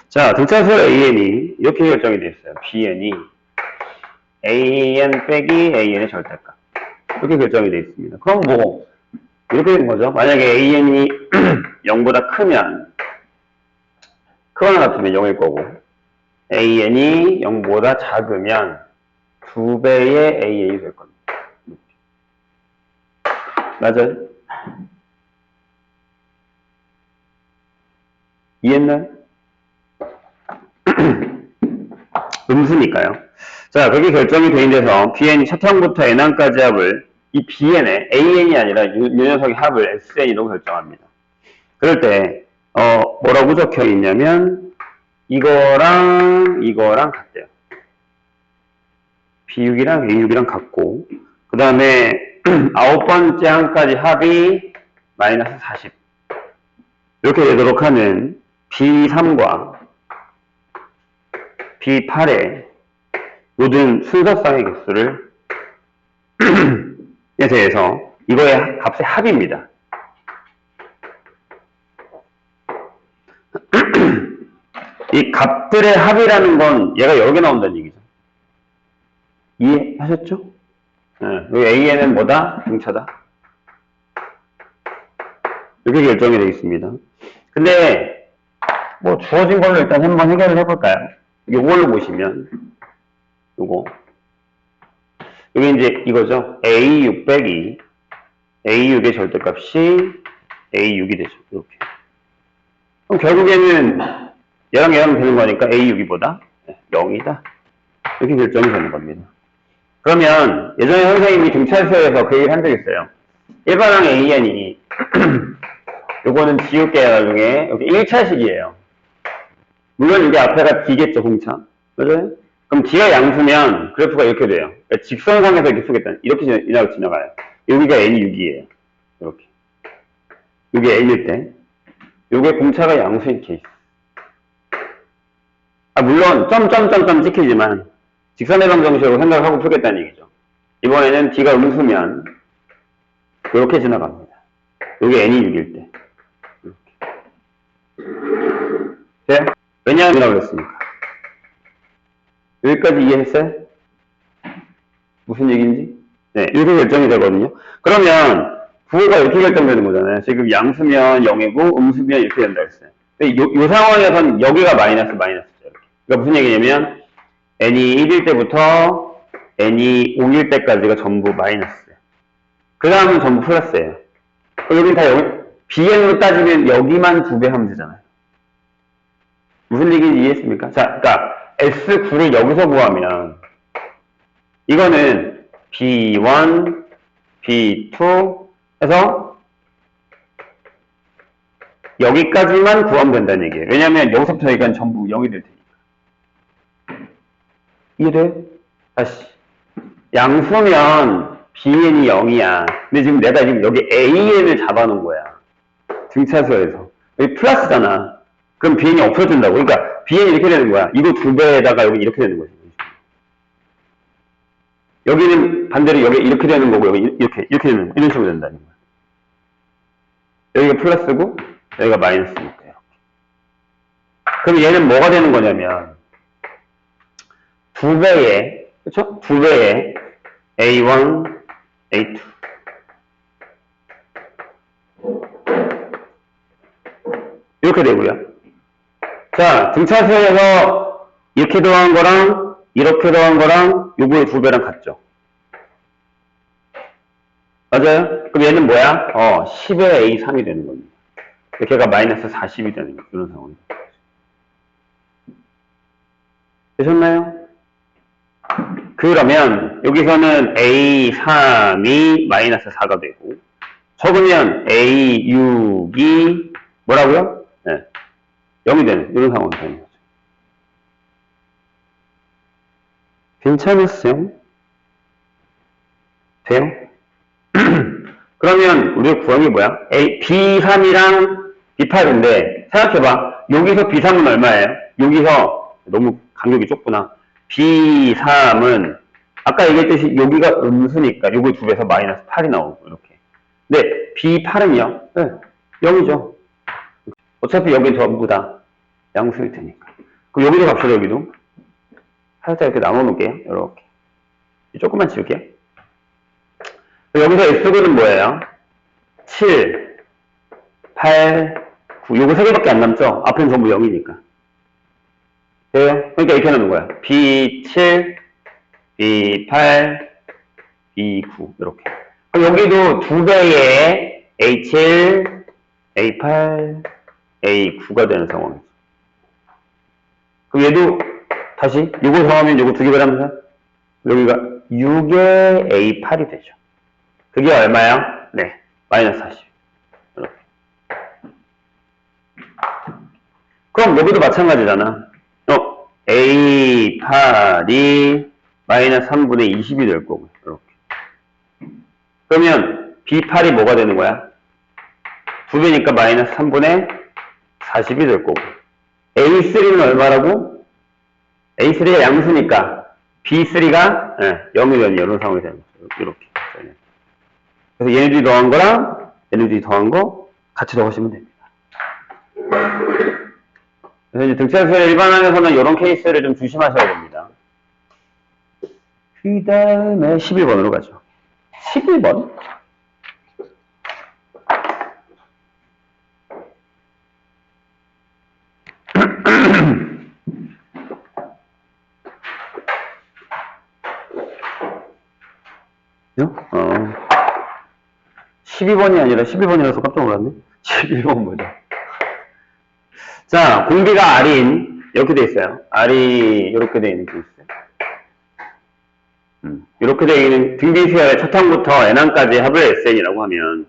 자, 등차수 AN이 이렇게 결정이 되어 있어요. BN이 AN 빼기 AN의 절대값. 이렇게 결정이 되어 있습니다. 그럼 뭐 이렇게 된 거죠. 만약에 AN이 0보다 크거나 같으면 0일 거고, AN이 0보다 작으면 2배의 AN이 될 겁니다. 맞아요? 이해했나요? 음수니까요. 자, 그렇게 결정이 된 데서 BN이 첫항부터 n항까지 합을 이 BN의 AN이 아니라 이 녀석의 합을 SN이라고 결정합니다. 그럴 때 뭐라고 적혀 있냐면 이거랑 같대요. B6이랑 A6이랑 같고, 그 다음에 9번째 항까지 합이 마이너스 40 이렇게 되도록 하는 B3과 B8의 모든 순서쌍의 개수를 에 대해서 이거의 값의 합입니다. 이 값들의 합이라는 건 얘가 여러 개 나온다는 얘기죠. 이해하셨죠? 네, 여기 AN은 뭐다? 등차다. 이렇게 결정이 되어 있습니다. 근데 뭐 주어진 걸로 일단 한번 해결을 해볼까요? 요걸로 보시면 이게 이제 이거죠. A6 빼기 A6의 절대값이 A6이 되죠. 이렇게. 그럼 결국에는 얘랑 되는 거니까 A6이 보다 0이다. 이렇게 결정이 되는 겁니다. 그러면 예전에 선생님이 등차수에서 그 얘기를 한 적이 있어요. 일반항 AN이 요거는 지울게요. 나중에 여기 1차식이에요. 물론 이게 앞에가 D겠죠, 공차. 맞아요? 그럼 D가 양수면 그래프가 이렇게 돼요. 그러니까 직선상에서 이렇게 쓰겠다. 이렇게 지나가요. 여기가 N이 6이에요. 이렇게. 이게 N일 때. 요게 공차가 양수인 케이스. 물론 점점점점 찍히지만 직선해방 정식으로 생각을 하고 풀겠다는 얘기죠. 이번에는 D가 음수면 이렇게 지나갑니다. 요게 N이 6일 때. 돼요? 왜냐하면 뭐라고 그랬습니까? 여기까지 이해했어요? 무슨 얘기인지? 네, 이렇게 결정이 되거든요. 그러면 부호가 이렇게 결정되는 거잖아요. 지금 양수면 0이고 음수면 이렇게 된다 했어요. 이 상황에서는 여기가 마이너스죠. 그러니까 무슨 얘기냐면 n이 1일 때부터 n이 5일 때까지가 전부 마이너스예요. 그 다음은 전부 플러스예요. 여기는 다 bn으로 따지면 여기만 2배 하면 되잖아요. 무슨 얘기인지 이해했습니까? 자, 그러니까 S9를 여기서 구하면 이거는 B1, B2 해서 여기까지만 구하면 된다는 얘기예요. 왜냐하면 여기서부터 여기까지 전부 0이 될 테니까. 이해돼? 다시. 양수면 BN이 0이야. 근데 지금 내가 여기 AN을 잡아놓은 거야. 등차수에서. 여기 플러스잖아. 그럼 BN이 없어진다고. 그러니까 BN이 이렇게 되는 거야. 이거 2배에다가 여기 이렇게 되는 거지. 여기는 반대로 여기 이렇게 되는 거고 여기 이렇게 되는 거. 이런 식으로 된다는 거야. 여기가 플러스고 여기가 마이너스니까요. 그럼 얘는 뭐가 되는 거냐면 2배의 그쵸? 2배의 A1, A2 이렇게 되고요. 자, 등차수에서 이렇게 더한 거랑 이렇게 더한 거랑 요거의 2배랑 같죠. 맞아요? 그럼 얘는 뭐야? 10의 A3이 되는 겁니다. 걔가 마이너스 40이 되는 거예요. 이런 상황이. 되셨나요? 그러면 여기서는 A3이 마이너스 4가 되고 적으면 A6이 뭐라고요? 네. 0이 되는 이런 상황이 되는 거죠. 괜찮았어요? 돼요? 그러면 우리가 구한 게 뭐야? B3이랑 B8인데 생각해봐. 여기서 B3은 얼마예요? 여기서 너무 간격이 좁구나. B3은 아까 얘기했듯이 여기가 음수니까 요거 2배에서 마이너스 8이 나오고 이렇게. 네, B8은요? 네, 0이죠. 어차피 여기 전부 다 양수일 테니까. 그럼 여기도 갑시다, 여기도. 살짝 이렇게 나눠 놓을게요. 이렇게. 조금만 지울게요. 여기서 X근은 뭐예요? 7, 8, 9. 요거 3개밖에 안 남죠? 앞에는 전부 0이니까. 돼요? 그러니까 이렇게 하는 거야. B7, B8, B9. 이렇게. 그럼 여기도 2배의 A7, A8, A9가 되는 상황이죠. 그럼 얘도 다시 요거 더하면 요거 2개 더하면서 여기가 6의 A8이 되죠. 그게 얼마야? 네, 마이너스 40. 이렇게. 그럼 여기도 마찬가지잖아. A8이 마이너스 3분의 20이 될 거고, 이렇게. 그러면 B8이 뭐가 되는 거야? 2배니까 마이너스 3분의 40이 될 거고. A3는 얼마라고? A3가 양수니까 B3가 0이 되는 이런 상황이 되는 거죠. 이렇게. 그래서 얘네들이 더한 거랑 얘네들이 더한 거 같이 더하시면 됩니다. 그래서 이제 등차수열 일반항에서는 이런 케이스를 좀 조심하셔야 됩니다. 그 다음에 11번으로 가죠. 11번? 어? 12번이 아니라 11번이라서 깜짝 놀랐네. 11번 뭐죠? 자, 공비가 R인, 이렇게 돼 있어요. R이 이렇게 돼 있는 케이스. 이렇게 돼 있는 등비수열의 첫 항부터 n항까지 합을 SN이라고 하면,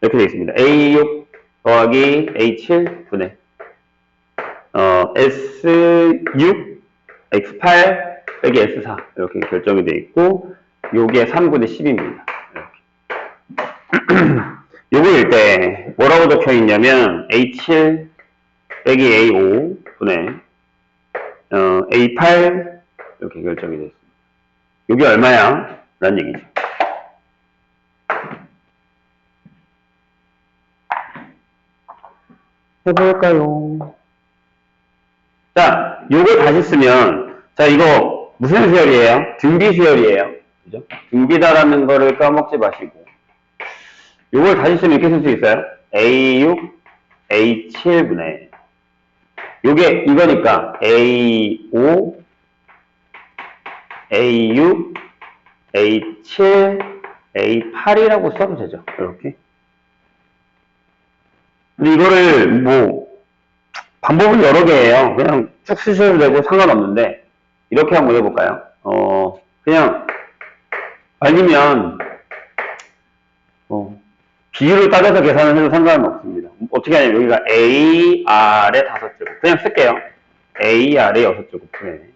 이렇게 돼 있습니다. A6 더하기 A7 분의, S6, X8 빼기 S4. 이렇게 결정이 돼 있고, 요게 3분의 10입니다. 요거일 때, 뭐라고 적혀 있냐면, A7 빼기 A5 분의 A8 이렇게 결정이 되어 있습니다. 이게 얼마야? 라는 얘기죠. 해볼까요? 자, 요걸 다시 쓰면, 자, 이거 무슨 수열이에요? 등비 수열이에요. 그죠? 등비다라는 거를 까먹지 마시고. 요걸 다시 쓰면 이렇게 쓸 수 있어요. A6, A7분의 요게 이거니까 A5, A6, A7, A8이라고 써도 되죠. 이렇게. 근데 이거를 뭐 방법은 여러 개예요. 그냥 쭉 쓰셔도 되고 상관없는데 이렇게 한번 해볼까요? 그냥 아니면 비율을 따져서 계산을 해도 상관은 없습니다. 어떻게 하냐면 여기가 AR의 5제곱 그냥 쓸게요. AR의 6제곱 네.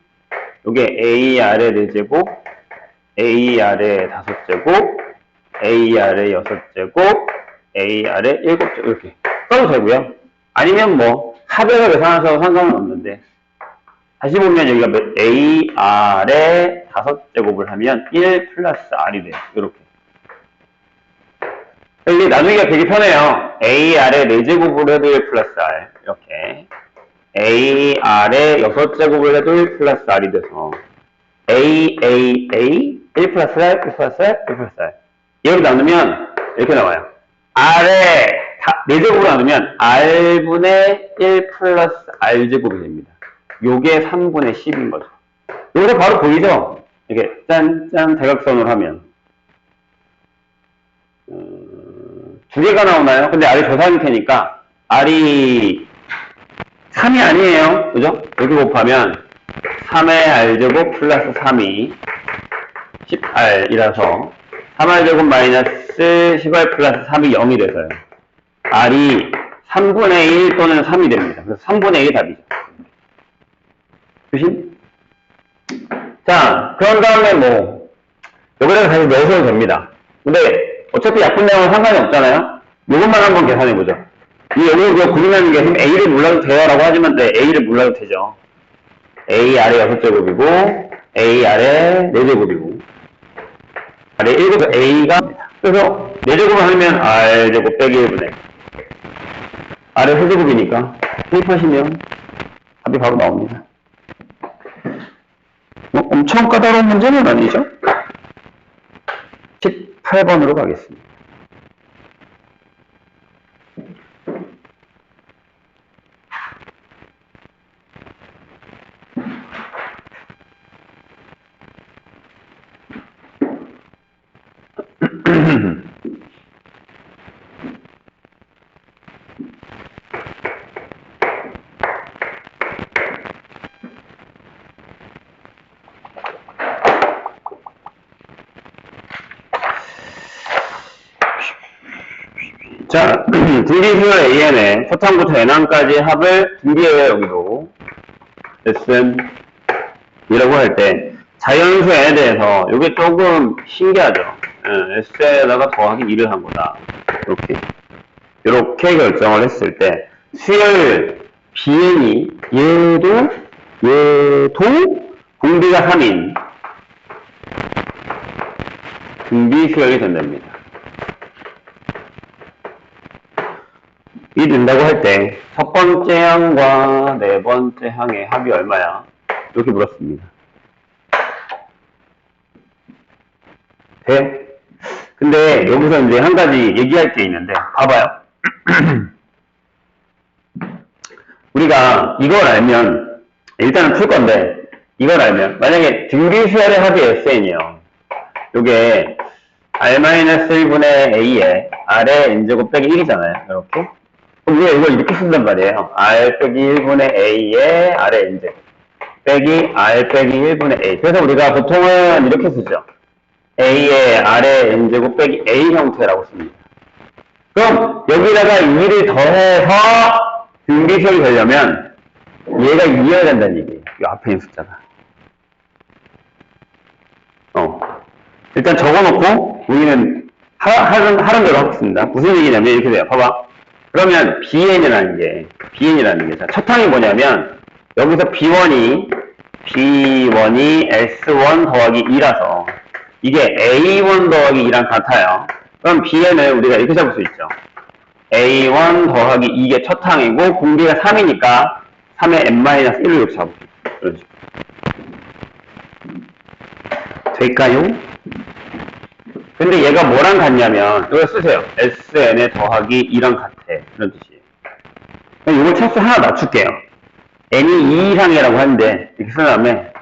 요게 AR의 4제곱 AR의 5제곱 AR의 6제곱 AR의 7제곱 이렇게 써도 되고요. 아니면 뭐 합해서 계산하셔도 상관은 없는데 다시 보면 여기가 AR의 5제곱을 하면 1 플러스 R이 돼요. 이렇게 이게 나누기가 되게 편해요. AR의 4제곱을 해도 1 플러스 R 이렇게 AR의 6제곱을 해도 1 플러스 R이 돼서 A 1 플러스 R 1 플러스 R 1 플러스 R 이렇게 나누면 이렇게 나와요. R의 4제곱으로 나누면 R분의 1 플러스 R제곱이 됩니다. 요게 3분의 10인 거죠. 요거 바로 보이죠? 이렇게 짠짠 대각선으로 하면 두 개가 나오나요? 근데 R이 저 상태니까 R이 3이 아니에요. 그죠? 여기 곱하면 3의 R제곱 플러스 3이 10R이라서 3R제곱 마이너스 10R 플러스 3이 0이 돼서요. R이 3분의 1 또는 3이 됩니다. 그래서 3분의 1이 답이죠. 조심? 자, 그런 다음에 뭐 여기다가 다시 넣으셔도 됩니다. 근데 어차피 약분량은 상관이 없잖아요. 이것만 한번 계산해보죠. 여기서 고민하는 게 A를 몰라도 돼요 라고 하지만 네, A를 몰라도 되죠. A 아래 6제곱이고 A 아래 4제곱이고 아래 7, A가 그래서 4제곱을 하면 R제곱 빼기 1분의 R의 세제곱이니까 대입하시면 답이 바로 나옵니다. 엄청 까다로운 문제는 아니죠? 18번으로 가겠습니다. 자, 등비수열 AN의 초탕부터 n항까지 합을 등비해요, 여기도. Sn이라고 할 때, 자연수 n에 대해서, 이게 조금 신기하죠? S에다가 더하기 2를 한 거다. 이렇게 결정을 했을 때, 수열 BN이, 얘도 공비가 3인 등비수열이 된답니다. 이 된다고 할 때, 첫 번째 항과 네 번째 항의 합이 얼마야? 이렇게 물었습니다. 돼? 근데 여기서 이제 한 가지 얘기할 게 있는데, 봐봐요. 우리가 이걸 알면, 일단은 풀 건데, 이걸 알면, 만약에 등비수열의 합이 SN이요. 요게 R-1분의 A에 R의 n제곱 빼기 1이잖아요. 이렇게. 그럼 우리가 이걸 이렇게 쓴단 말이에요. R 빼기 1분의 A에 R의 n제곱 빼기 R 빼기 1분의 A. 그래서 우리가 보통은 이렇게 쓰죠. A에 R의 n제곱 빼기 A 형태라고 씁니다. 그럼 여기다가 2를 더해서 등비수열이 되려면 얘가 2여야 된다는 얘기예요. 이 앞에 있는 숫자가. 일단 적어놓고 우리는 하는 대로 하겠습니다. 무슨 얘기냐면 이렇게 돼요. 봐봐. 그러면 BN이라는 게 첫 항이 뭐냐면 여기서 B1이 S1 더하기 2라서 이게 A1 더하기 2랑 같아요. 그럼 BN을 우리가 이렇게 잡을 수 있죠. A1 더하기 2게 첫 항이고 공비가 3이니까 3의 n-1을 이렇게 잡을 수 있죠. 이런 식으로. 될까요? 근데 얘가 뭐랑 같냐면 이걸 쓰세요. SN에 더하기 2랑 같아. 이런 뜻이에요. 이걸 차수 하나 낮출게요. n이 2 이상이라고 하는데 이렇게 쓴 다음에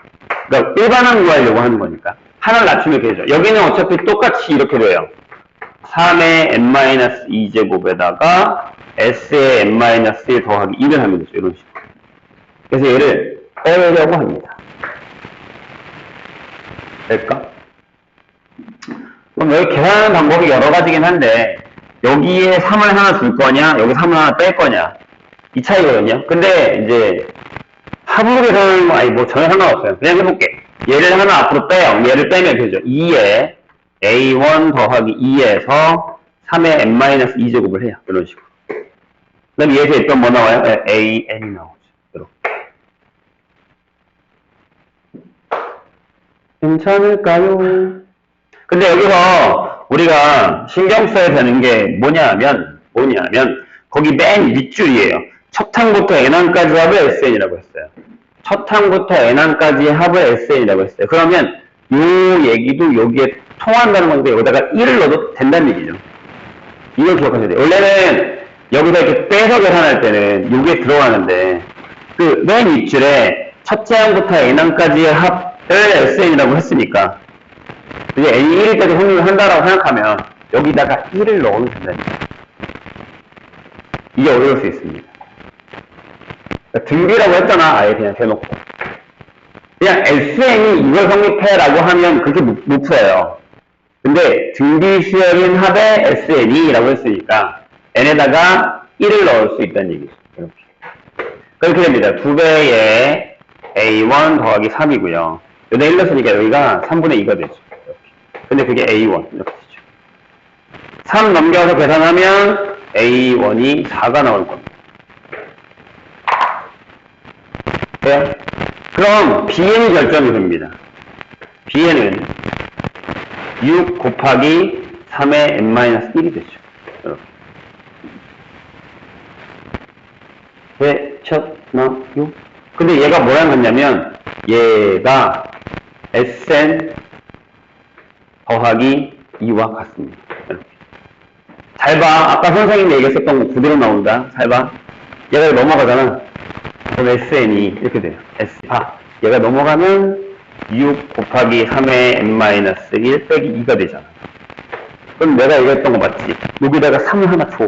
그러니까 일반항 구하려고 하는 거니까 하나를 낮추면 되죠. 여기는 어차피 똑같이 이렇게 돼요. 3의 n-2제곱에다가 s의 n-1 더하기 2를 하면 되죠. 이런 식으로. 그래서 얘를 빼려고 합니다. 될까? 그럼 여기 계산하는 방법이 여러 가지긴 한데 여기에 3을 하나 줄 거냐 여기 3을 하나 뺄 거냐 이 차이거든요. 근데 이제 합으로 계산하는 거 전혀 상관없어요. 그냥 해볼게. 얘를 하나 앞으로 빼요. 얘를 빼면 되죠. 2에 A1 더하기 2에서 3의 n-2제곱을 해요. 이런 식으로. 그 다음에 얘에서 일단 뭐 나와요? AN이 나오죠. 이렇게. 괜찮을까요? 근데 여기서 우리가 신경 써야 되는 게 뭐냐면 거기 맨 윗줄이에요. 첫 항부터 n항까지 합을 SN이라고 했어요. 첫 항부터 n항까지 합을 SN이라고 했어요. 그러면 이 얘기도 여기에 통한다는 건데 여기다가 1을 넣어도 된다는 얘기죠. 이걸 기억하셔야 돼요. 원래는 여기다 이렇게 빼서 계산할 때는 여기에 들어가는데 그 맨 윗줄에 첫째 항부터 n항까지 합을 SN이라고 했으니까 이제 n이 1일 때도 확률을 한다라고 생각하면 여기다가 1을 넣으면 된다니까. 이게 어려울 수 있습니다. 그러니까 등비라고 했잖아. 아예 그냥 대놓고. 그냥 SN이 이걸 성립해라고 하면 그렇게 못 풀어요. 근데 등비 수열인 합의 SN이 라고 했으니까 n에다가 1을 넣을 수 있다는 얘기죠. 이렇게. 그렇게 됩니다. 2배의 A1 더하기 3이고요. 여기다 1 넣었으니까 여기가 3분의 2가 되죠. 근데 그게 A1 이렇게 되죠. 3 넘겨서 계산하면 A1이 4가 나올 겁니다. 돼요? 그럼 BN이 결정이 됩니다. BN은 6 곱하기 3의 n-1이 되죠. 이렇게. 되셨나요? 근데 얘가 뭐라는 거냐면, 얘가 Sn 더하기 2와 같습니다. 이렇게. 잘 봐. 아까 선생님이 얘기했었던 거 그대로 나온다. 잘 봐. 얘가 넘어가잖아. 그럼 Sn이 이렇게 돼요. S. 봐. 얘가 넘어가면 6 곱하기 3의 n-1 빼기 2가 되잖아. 그럼 내가 얘기했던 거 맞지? 여기다가 3을 하나 줘.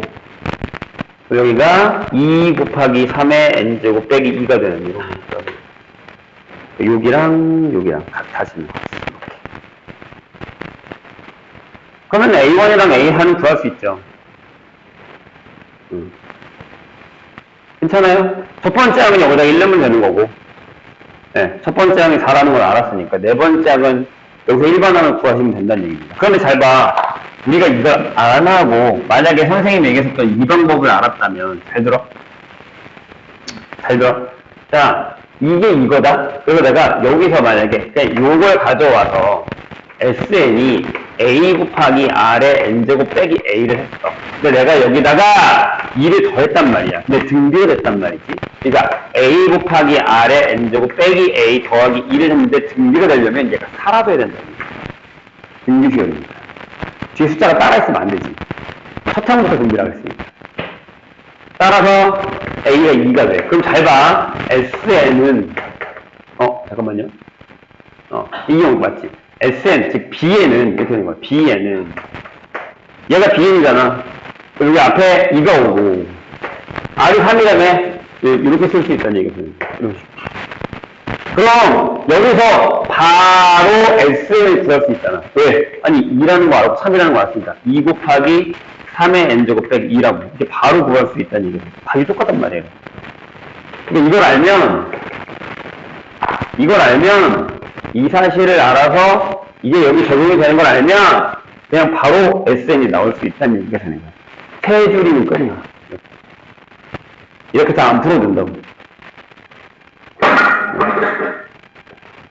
여기가 2 곱하기 3의 n제곱 빼기 2가 되는 거. 여기랑 같아지는 거. 그러면 A1이랑 A1은 구할 수 있죠. 괜찮아요? 첫 번째 항은 여기다 1 넣으면 되는 거고, 네, 첫 번째 항이 4라는 걸 알았으니까, 네 번째 항은 여기서 일반항을 구하시면 된다는 얘기입니다. 그런데 잘 봐. 우리가 이걸 안 하고, 만약에 선생님이 얘기했었던 이 방법을 알았다면, 잘 들어? 잘 들어? 자, 이게 이거다? 그래서 내가 여기서 만약에, 그냥 요걸 가져와서, SN이 A 곱하기 R의 N제곱 빼기 A를 했어. 근데 내가 여기다가 2를 더했단 말이야. 근데 등비가 됐단 말이지. 그러니까 A 곱하기 R의 N제곱 빼기 A 더하기 2를 했는데 등비가 되려면 얘가 살아둬야 된다. 등비 수열입니다. 뒤에 숫자가 따라있으면 안 되지. 첫 항부터 등비라고 했으니까. 따라서 A가 2가 돼. 그럼 잘 봐. SN은 잠깐만요. 이용 맞지? SN, 즉 B에는 이렇게 되는 거야. B에는 얘가 Bn이잖아. 여기 앞에 2가 오고 R이 3이라며 이렇게 쓸 수 있다는 얘기가 되는 거야. 이런 식으로. 그럼 여기서 바로 SN을 구할 수 있잖아. 왜? 아니 2라는 거 알았고 3이라는 거 알았으니까 2 곱하기 3의 n제곱 빼기 2라고 이렇게 바로 구할 수 있다는 얘기가 답이 똑같단 말이에요. 근데 이걸 알면 이 사실을 알아서 이게 여기 적용이 되는 걸 알면 그냥 바로 SN이 나올 수 있다는 얘기가 되는 거야. 세 줄이면 끝나. 이렇게 다 안 풀어준다고.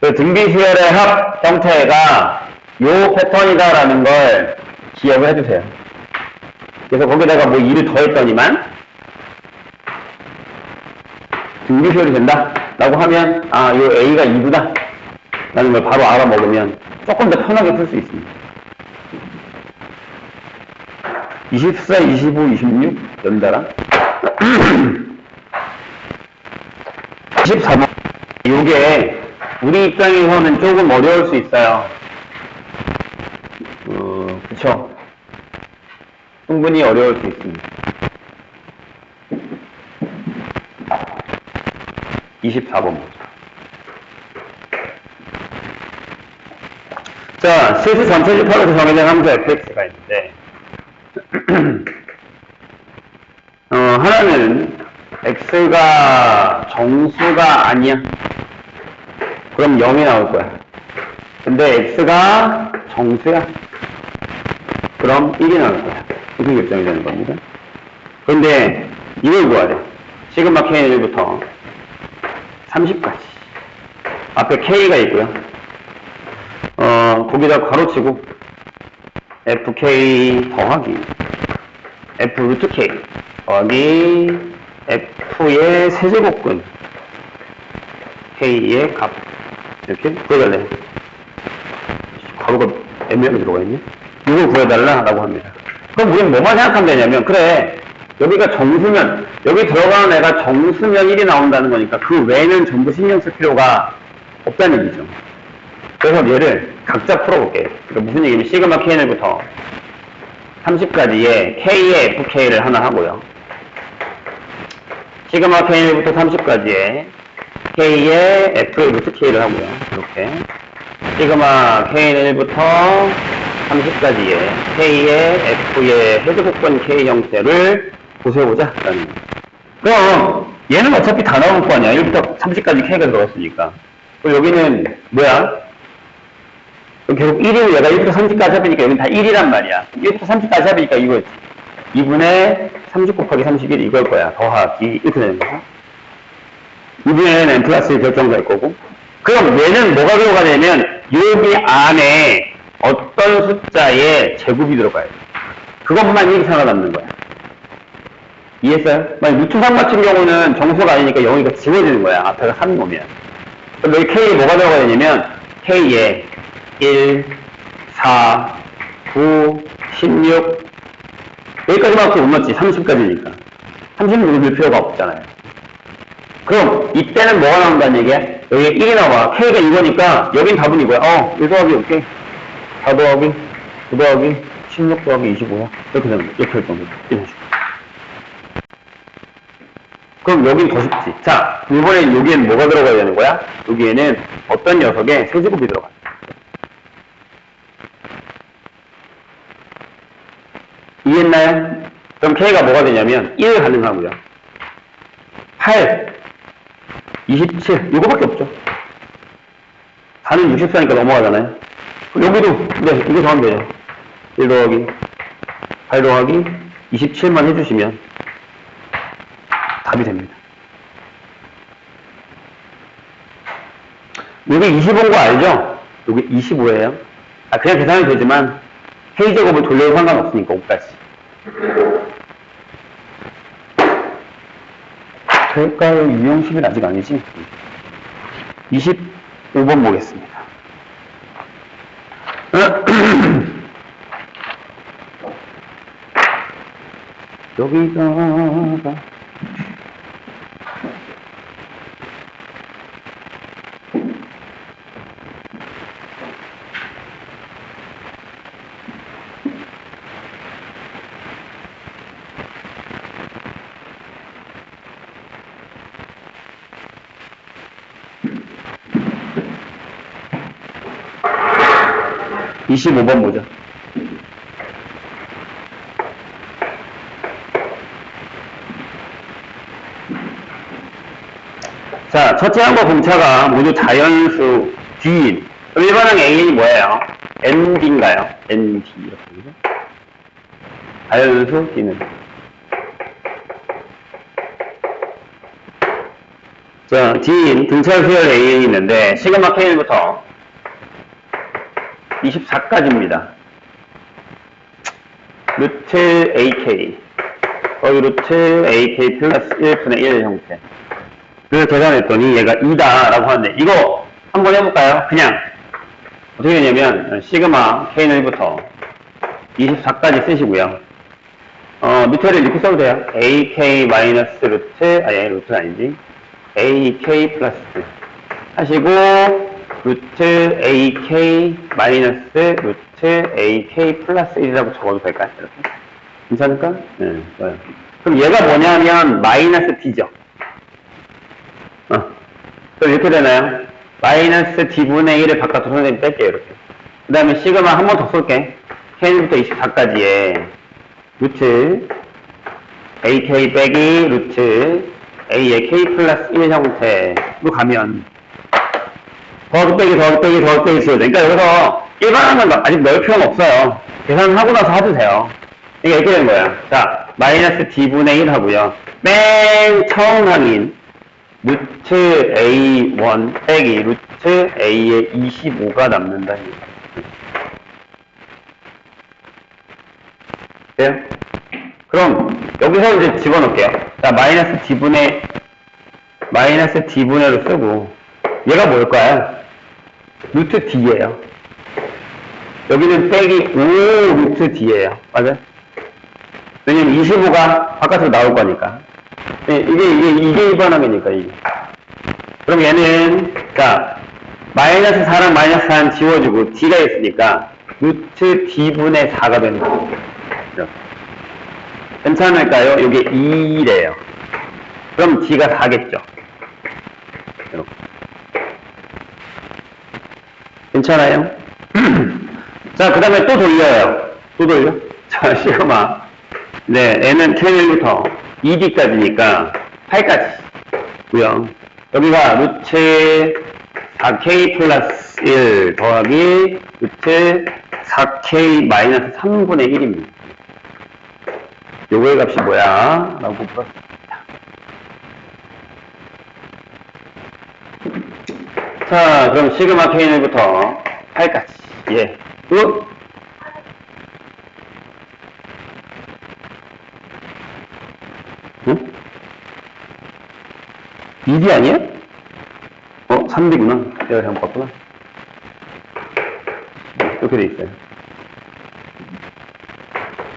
그 등비수열의 합 형태가 요 패턴이다라는 걸 기억을 해주세요. 그래서 거기다가 뭐 2를 더했더니만 등비수열이 된다 라고 하면 요 A가 2구나 라는 걸 바로 알아먹으면 조금 더 편하게 풀 수 있습니다. 24, 25, 26 연달아 24번 이게 우리 입장에서는 조금 어려울 수 있어요. 그쵸? 충분히 어려울 수 있습니다. 24번 보죠. 자, 실수 전체 집합에서 정해진 함수 fx가 있는데 하나는 x가 정수가 아니야. 그럼 0이 나올 거야. 근데 x가 정수야. 그럼 1이 나올 거야. 이렇게 결정이 되는 겁니다. 그런데 이걸 구해야 돼. 시그마 k는 1부터 30까지. 앞에 k가 있고요. 거기다 괄호치고 fk 더하기 f 루트 k 더하기 f의 세제곱근 k의 값 이렇게 구해달래. 괄호가 애매하게 들어가 있네. 이걸 구해달라라고 합니다. 그럼 우리는 뭐만 생각하면 되냐면 그래 여기가 정수면 여기 들어가는 애가 정수면 1이 나온다는 거니까 그 외에는 전부 신경 쓸 필요가 없다는 얘기죠. 그래서 얘를 각자 풀어볼게요. 그러니까 무슨 얘기냐면 시그마 kn부터 30까지의 k의 fk를 하나 하고요. 시그마 kn부터 30까지의 k의 f의 루트 k를 하고요. 이렇게 시그마 kn1부터 30까지의 k의 f의 해제곱권 k 형태를 구해보자 라는 거예요. 그럼 얘는 어차피 다 나올 거 아니야. 1부터 30까지 k가 들어갔으니까. 그리고 여기는 뭐야? 결국 1이고 얘가 1부터 30까지 합이니까 여기는 다 1이란 말이야. 1부터 30까지 합이니까 이거였지. 2분의 30 곱하기 31 이걸 거야. 더하기 이렇게 되는 거야. 2분의 n 플러스 결정될 거고. 그럼 얘는 뭐가 들어가냐면 여기 안에 어떤 숫자에 제곱이 들어가요. 그것만 이렇게 살아남는 거야. 이해했어요? 만약 루트3 같은 경우는 정수가 아니니까 0이가 지워지는 거야. 앞에가 3 오면. 그럼 여기 K에 뭐가 들어가야 되냐면, K에 1, 4, 9, 16, 여기까지밖에 못 넣지. 30까지니까. 30을 넣을 필요가 없잖아요. 그럼 이때는 뭐가 나온다는 얘기야? 여기에 1이 나와. K가 이거니까 여긴 답은 이거야. 1 더하기 올게. 4 더하기 9 더하기 16 더하기 25야. 이렇게 되는 거야. 이렇게 할 겁니다. 이런 식으로. 그럼 여긴 더 쉽지. 자, 이번엔 여기에는 뭐가 들어가야 되는 거야? 여기에는 어떤 녀석에 세제곱이 들어가. 이해했나요? 그럼 K가 뭐가 되냐면 1 가능하고요. 8, 27, 이거밖에 없죠. 4는 64니까 넘어가잖아요. 여기도, 네, 이거 더하면 되죠. 1 더하기, 8 더하기, 27만 해주시면 답이 됩니다. 여기 25인 거 알죠? 여기 25예요. 그냥 계산이 되지만 K제곱을 돌려도 상관없으니까 5까지. 될까요? 유형식은 아직 아니지? 25번 보겠습니다. 여기다가 25번 보죠. 자, 첫째 항과 공차가 모두 자연수 D인. 일반항 A이 뭐예요? ND인가요? ND. 이렇게 되죠? 자연수 D는. 자, D인 등차 수열 A이 있는데, 시그마 K부터 24까지입니다. 루트 AK. 거기 루트 AK 플러스 1분의 1 형태. 그래서 계산했더니 얘가 2다라고 하는데, 이거 한번 해볼까요? 그냥. 어떻게 되냐면, 시그마 K는 1부터 24까지 쓰시고요. 루트를 이렇게 써도 돼요. AK 마이너스 루트, 아니, 루트는 아니지. AK 플러스 하시고, 루트 AK 마이너스 루트 AK 플러스 1이라고 적어도 될까요? 이렇게. 괜찮을까? 네, 좋아요. 그럼 얘가 뭐냐면, 마이너스 D죠. 그럼 이렇게 되나요? 마이너스 D분의 1을 바깥으로 선생님 뺄게요, 이렇게. 그 다음에 시그마 한 번 더 쏠게. K부터 24까지에 루트 AK 빼기 루트 A의 K 플러스 1 형태로 가면 더하기 빼기 더하기 빼기 더하기 빼기 써야 돼. 그러니까 여기서 일반항은 아직 넣을 필요는 없어요. 계산하고 나서 하도 돼요. 그러니까 이렇게 되는 거야. 자, 마이너스 D분의 1 하고요. 맨 처음 항인 루트 A1 빼기 루트 A의 25가 남는다. 돼요? 그럼 여기서 이제 집어넣을게요. 자, 마이너스 D분의로 쓰고 얘가 뭘까요? 루트 D예요. 여기는 빼기 5 루트 D예요. 맞아요? 왜냐면 25가 바깥으로 나올 거니까. 이게 일반항이니까, 이게. 그럼 얘는, 자, 마이너스 4랑 마이너스 4는 지워지고, D가 있으니까, 루트 D분의 4가 되는 거예요. 이렇게. 괜찮을까요? 이게 2래요. 그럼 D가 4겠죠. 이렇게. 괜찮아요? 자, 그 다음에 또 돌려요. 또 돌려? 자, 시그마. 네, N은 K1부터 2D까지니까 8까지. 고요. 여기가 루트 4K 플러스 1 더하기 루트 4K 마이너스 3분의 1입니다. 요거의 값이 뭐야? 라고 물었습니다. 자, 그럼 시그마 K1부터 8까지. 예. 이거, 응? 2B 아니야? 3B구나. 내가 잘못 봤구나. 이렇게 돼 있어요.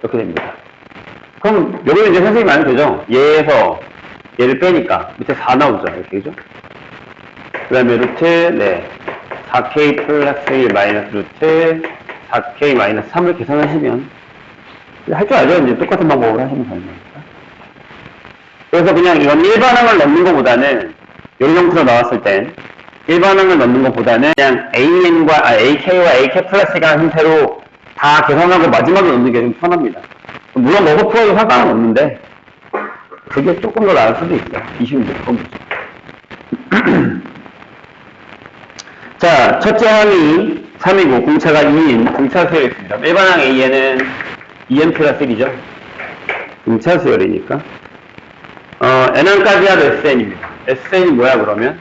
이렇게 됩니다. 그럼 여기는 이제 선생님이 안 해도 되죠? 얘에서 얘를 빼니까 밑에 4 나오죠? 이렇게, 그죠? 그 다음에 루트, 네. 4K 플러스 1 마이너스 루트 4K 마이너스 3을 계산하시면 할 줄 알죠? 이제 똑같은 방법으로 하시면 되는 거니까. 그래서 그냥 이건 일반항을 넣는 것보다는 이런 형태로 나왔을 땐 일반항을 넣는 것보다는 그냥 AK와 AK 플러스가 형태로 다 계산하고 마지막에 넣는 게 좀 편합니다. 물론 넣어서 풀어도 상관은 없는데 그게 조금 더 나을 수도 있어요. 20문제 그건 뭐죠. 자, 첫째 항이 3이고 공차가 2인 공차 수열이 있습니다. 일반항 A에는 2n 플러스 1이죠. 공차 수열이니까 n항까지 하도 SN입니다. SN이 뭐야 그러면?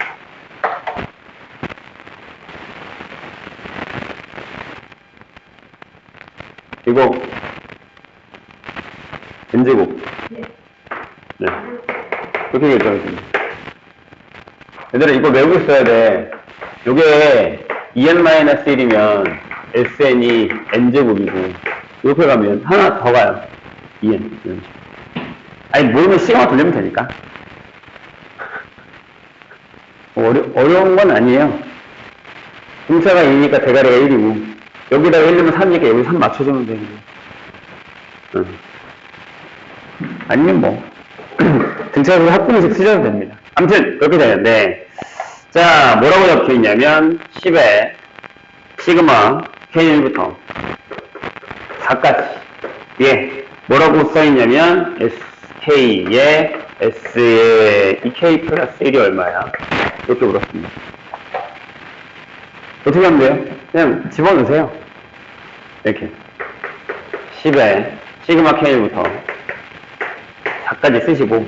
이거 n제곱. 네. 그렇게 결정했습니다. 얘들아 이거 외우고 있어야 돼. 요게 2n-1이면 SN이 n제곱이고 이렇게 가면 하나 더 가요. 2n. 아니 모르면 시그마 돌리면 되니까. 어려운 건 아니에요. 공차가 2니까 대가리가 1이고 여기다가 1이면 3이니까 여기 3 맞춰주면 되고 아니면 뭐 등차수 합분식 쓰셔도 됩니다. 아무튼 그렇게 되는데 자 뭐라고 적혀있냐면 10에 시그마 K1부터 4까지 예 뭐라고 써있냐면 SK에 S에 2K 플러스 1이 얼마야? 이렇게 물었습니다. 어떻게 하면 돼요? 그냥 집어넣으세요. 이렇게 10에 시그마 K1부터 4까지 쓰시고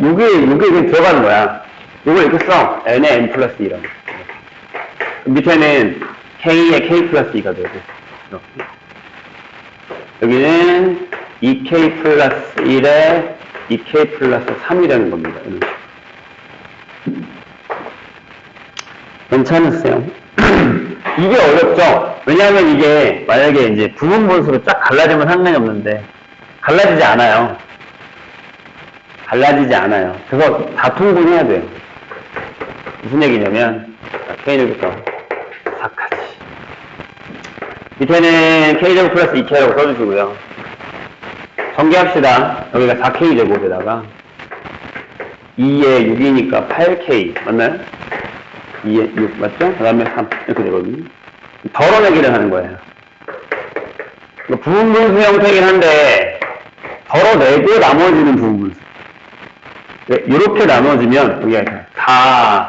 요게 그냥 들어가는 거야. 요걸 이렇게 써. n에 n 플러스 2라고. 밑에는 k에 k 플러스 2가 되고 이렇게. 여기는 2k 플러스 1에 2k 플러스 3이라는 겁니다. 괜찮으세요? 이게 어렵죠? 왜냐하면 이게 만약에 이제 부분분수로 쫙 갈라지면 상관이 없는데 갈라지지 않아요. 갈라지지 않아요. 그래서 다 통분해야 돼요. 무슨 얘기냐면 K1부터 4까지 밑에는 K제곱 플러스 2K라고 써주시고요. 전개합시다. 여기가 4K제곱에다가 2에 6이니까 8K 맞나요? 2에 6 맞죠? 그 다음에 3 이렇게 되거든요. 덜어내기를 하는 거예요. 부분분수 형태이긴 한데 덜어내고 나머지는 부분분수. 네, 이렇게 나눠지면 여기가 4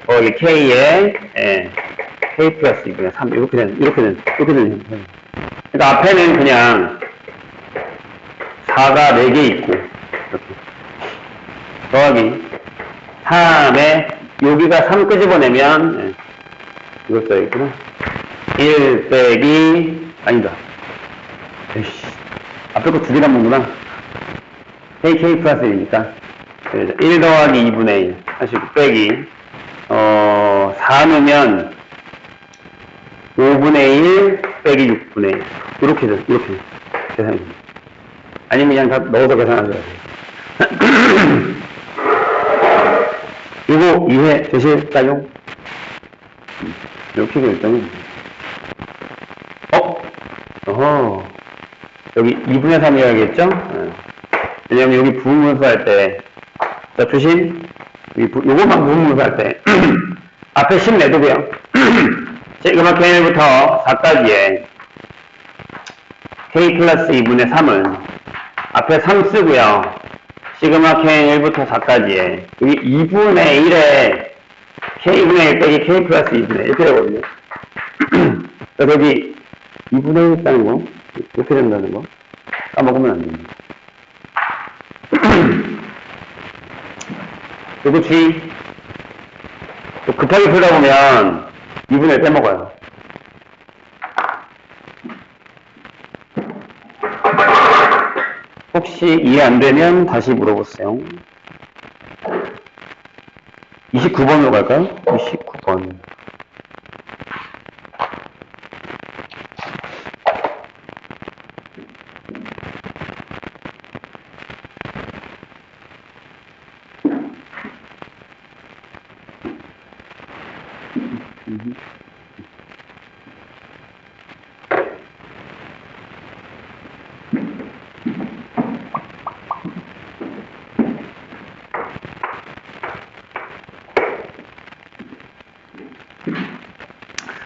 여기 K에 K 플러스 2 3 이렇게 되는 형태. 그러니까 앞에는 그냥 4가 4개 있고 이렇게 더하기 3에 여기가 3 끄집어내면 이거 써야겠구나. 1 빼기 아니다. 에이씨 앞에 거 2개 남는구나. K 플러스 1이니까 1 더하기 2분의 1 하시고 빼기 4 넣으면 5분의 1 빼기 6분의 1 이렇게 계산이 됩니다. 아니면 그냥 다 넣어서 계산하셔야 돼요. 이거 이해 되실까요? 이렇게 결정은 어허 여기 2분의 3이어야겠죠? 왜냐면 여기 부분분수 할 때 자 조심 요것만 부분분수 할 때 앞에 10 내두고요. 시그마 K1부터 4까지에 K 플러스 2분의 3은 앞에 3 쓰고요. 시그마 K1부터 4까지에 여기 2분의 1에 K분의 1 빼기 K 플러스 2분의 1 이렇게 되거든요. 그래서 여기 2분의 1 있다는 거 이렇게 된다는 거 까먹으면 안 됩니다. 요거 주의. 또 급하게 풀다 보면 2분의 1 빼먹어요. 혹시 이해 안 되면 다시 물어보세요. 29번으로 갈까요? 29번.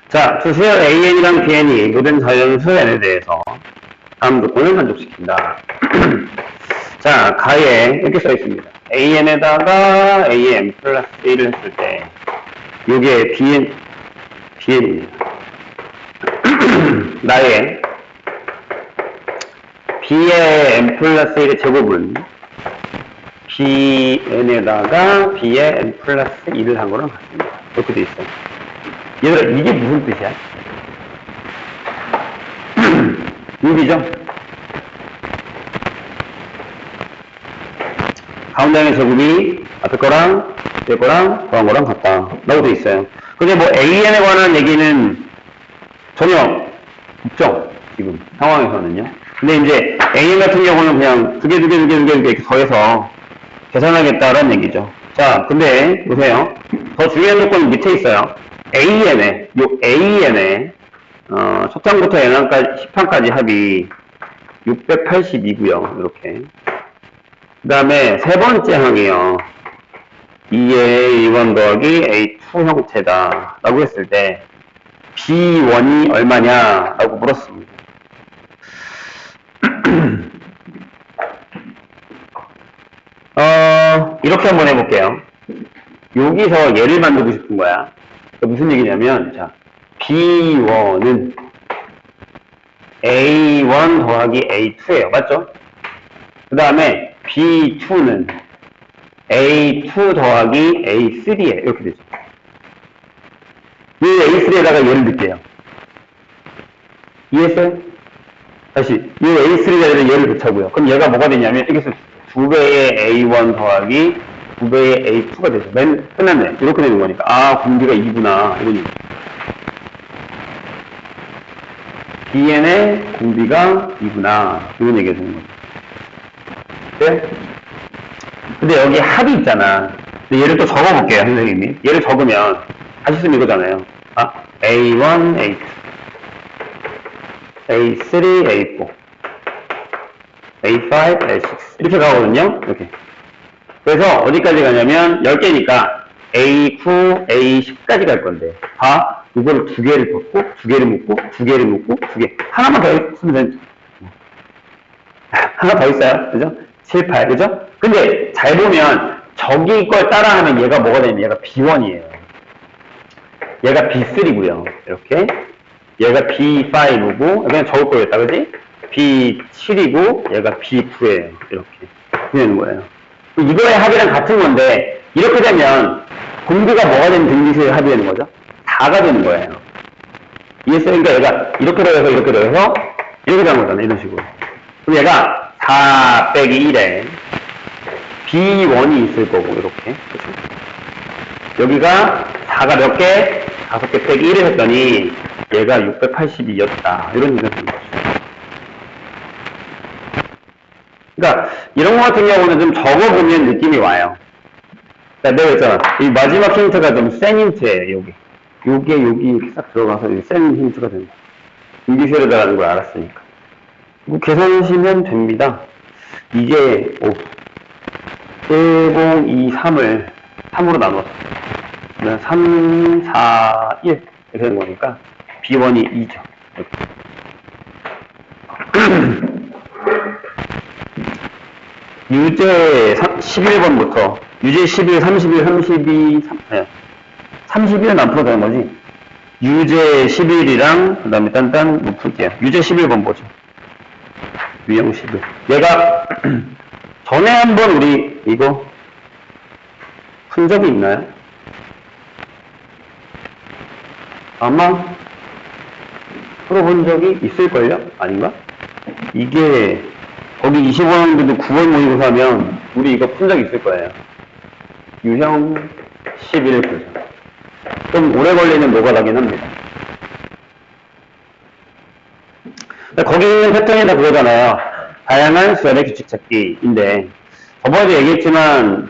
자, 주세요. AN이랑 BN이 모든 자연수 N에 대해서 다음 조건을 만족시킨다. 자, 가에 이렇게 써 있습니다. AN에다가 AN 플러스 1을 했을 때 이게 BN입니다. 나의 B의 N 플러스 1의 제곱은 BN에다가 B의 N 플러스 1을 한 거랑 같습니다. 이렇게 돼 있어요. 얘들아, 이게 무슨 뜻이야? 6이죠? 가운데의 제곱이 앞에 거랑 뒤에 거랑 더한 거랑 같다 라고 돼 있어요. 근데 뭐 AN에 관한 얘기는 전혀 없죠, 지금 상황에서는요. 근데 이제 AN 같은 경우는 그냥 두 개 이렇게 더해서 계산하겠다라는 얘기죠. 자, 근데 보세요. 더 중요한 조건은 밑에 있어요. AN에 첫 장부터 N항까지 10항까지 합이 682고요. 이렇게. 그 다음에 세 번째 항이요. 2A1 더하기 A2 형태다 라고 했을 때 B1이 얼마냐 라고 물었습니다. 이렇게 한번 해볼게요. 여기서 얘를 만들고 싶은 거야. 무슨 얘기냐면, 자, B1은 A1 더하기 A2예요. 맞죠? 그 다음에 B2는 A2 더하기 A3예요. 이렇게 되죠. 이 A3에다가 얘를 넣을게요. 이해했어요? 다시, 이 A3에다가 얘를 넣자고요. 그럼 얘가 뭐가 되냐면, 이게 2배의 A1 더하기 2배의 A2가 되죠. 끝났네. 이렇게 되는 거니까. 아, 공비가 2구나. 이런 얘기. BN의 공비가 2구나. 이런 얘기가 되는 거죠. 네? 근데 여기 합이 있잖아. 근데 얘를 또 적어볼게요, 선생님이. 얘를 적으면, 다시 쓰면 이거잖아요. 아, A1, A2, A3, A4, A5, A6. 이렇게 가거든요. 이렇게. 그래서 어디까지 가냐면 10개니까 A9, A10까지 갈 건데 봐. 이거를 두 개를 벗고 두 개를 묶고 두 개를 묶고 두 개. 하나만 더 있으면 되죠. 하나 더 있어요. 그죠? 7, 8. 그죠? 근데 잘 보면 저기 걸 따라하면 얘가 뭐가 되냐면 얘가 B1이에요. 얘가 B3고요. 이렇게. 얘가 B5고 그냥 적을 거였다. 그지? B7이고 얘가 B9예요. 이렇게. 되는 거예요. 이거의 합이랑 같은 건데 이렇게 되면 공비가 뭐가 되는 등기수의 합이 되는 거죠? 4가 되는 거예요. 이해했어요? 그러니까 얘가 이렇게 더해서 이렇게 더해서 이렇게 되는 거잖아요. 이런 식으로. 그럼 얘가 4 빼기 1에 B1이 있을 거고 이렇게. 그렇죠? 여기가 4가 몇 개? 5개 빼기 1을 했더니 얘가 682였다. 이런 얘기가 되는 거죠. 그러니까 이런 거 같은 경우는 좀 적어보면 느낌이 와요. 그러니까 내가 있잖아. 이 마지막 힌트가 좀 센 힌트예요. 여기 이렇게 싹 들어가서 센 힌트가 됩니다. 인기세르다라는 걸 알았으니까. 이거 계산하시면 됩니다. 이게 1, 0, 2, 3을 3으로 나눠서 3, 4, 1 이렇게 되는 거니까 B1이 2죠. 유제 11번부터 유제 11, 31, 32, 31은 안 풀어도 되는 거지. 유제 11이랑 그 다음에 딴딴 뭐 풀게요. 유제 11번 보죠. 유형 11. 얘가 전에 한번 우리 이거 푼 적이 있나요? 아마 풀어본 적이 있을걸요? 아닌가? 이게 거기 25년도도 9월 모의고사 하면 우리 이거 푼 적 있을 거예요. 유형 11교사. 좀 오래 걸리는 노가다긴 합니다. 거기 있는 패턴이 다 그거잖아요. 다양한 수열의 규칙 찾기인데, 저번에도 얘기했지만,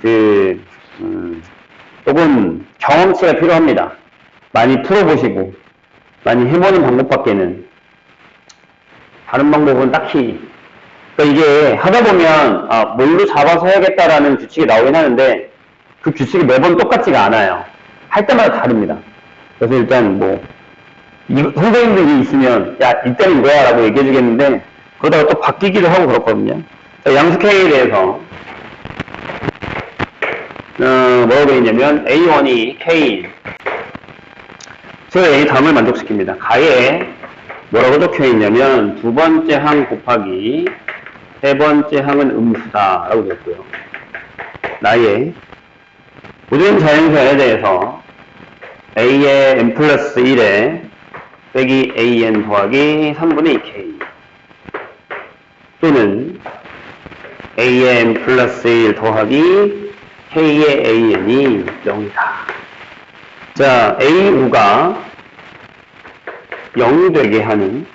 조금 경험치가 필요합니다. 많이 풀어보시고, 많이 해보는 방법밖에는, 다른 방법은 딱히, 그러니까 이게 하다 보면, 뭘로 잡아서 해야겠다라는 규칙이 나오긴 하는데, 그 규칙이 매번 똑같지가 않아요. 할 때마다 다릅니다. 그래서 일단 선생님들이 있으면, 야, 이때는 이거야 라고 얘기해 주겠는데, 그러다가 또 바뀌기도 하고 그렇거든요. 양수 K에 대해서, 뭐라고 되어 있냐면, A1이 K, 제가 A 다음을 만족시킵니다. 가에 뭐라고 적혀 있냐면, 두 번째 항 곱하기, 세 번째 항은 음수다 라고 되어 있고요. 나의 모든 자연수에 대해서, A의 n 플러스 1에 빼기 AN 더하기 3분의 2K 또는 A의 n 플러스 1 더하기 K의 AN이 0이다. 자, A5가 0이 되게 하는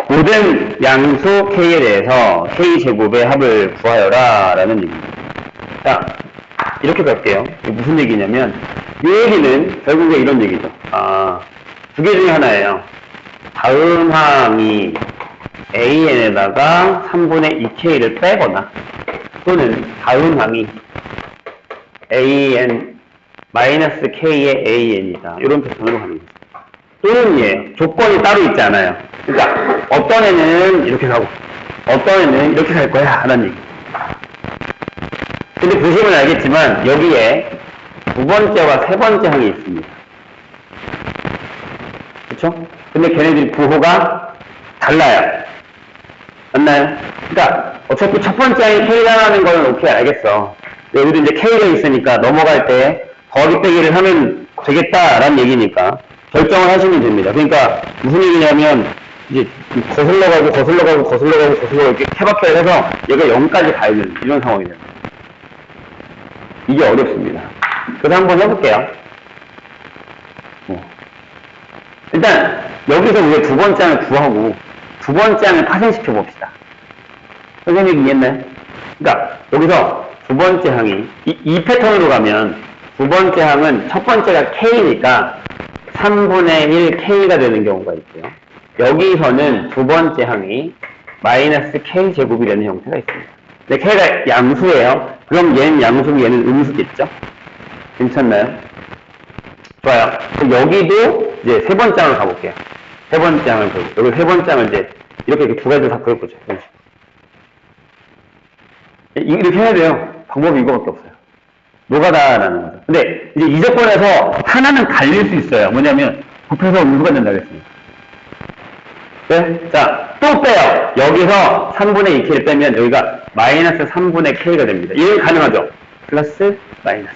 모든 양수 K에 대해서 K제곱의 합을 구하여라 라는 얘기입니다. 자, 이렇게 갈게요. 무슨 얘기냐면 이 얘기는 결국에 이런 얘기죠. 두 개 중에 하나예요. 다음 항이 AN에다가 3분의 2K를 빼거나 또는 다음 항이 AN 마이너스 K의 AN이다. 이런 패턴으로 가는 거죠. 또는이에요. 조건이 따로 있지 않아요. 그러니까 어떤 애는 이렇게 가고 어떤 애는 이렇게 갈 거야 라는 얘기. 근데 보시면 알겠지만 여기에 두 번째와 세 번째 항이 있습니다. 그쵸? 근데 걔네들이 부호가 달라요. 맞나요? 그러니까 어차피 첫 번째 항이 K라는 거는 오케이 알겠어. 여기도 이제 K가 있으니까 넘어갈 때 더하기 빼기를 하면 되겠다라는 얘기니까 결정을 하시면 됩니다. 그러니까 무슨 얘기냐면 이제 거슬러가고 이렇게 케바케를 해서 얘가 0까지 가야 되는 이런 상황이 됩니다. 이게 어렵습니다. 그래서 한번 해볼게요. 일단 여기서 우리가 두 번째 항을 구하고 두 번째 항을 파생시켜 봅시다. 선생님 이해했나요? 그러니까 여기서 두 번째 항이 이 패턴으로 가면 두 번째 항은 첫 번째가 K니까 3분의 1 K가 되는 경우가 있고요. 여기서는 두 번째 항이 마이너스 K제곱이 되는 형태가 있습니다. 근데 K가 양수예요. 그럼 얘는 양수고 얘는 음수겠죠? 괜찮나요? 좋아요. 그럼 여기도 이제 세 번째 항을 가볼게요. 세 번째 항을 보고 여기 세 번째 항을 이제 이렇게 두 가지로 다 그려보죠. 이렇게 해야 돼요. 방법이 이거밖에 없어요. 노가다라는 거죠. 근데 이제 이 조건에서 하나는 갈릴 수 있어요. 뭐냐면 곱해서 음수가 된다 그랬습니다. 네? 자, 또 빼요. 여기서 3분의 2K를 빼면 여기가 마이너스 3분의 K가 됩니다. 이건 가능하죠? 플러스 마이너스.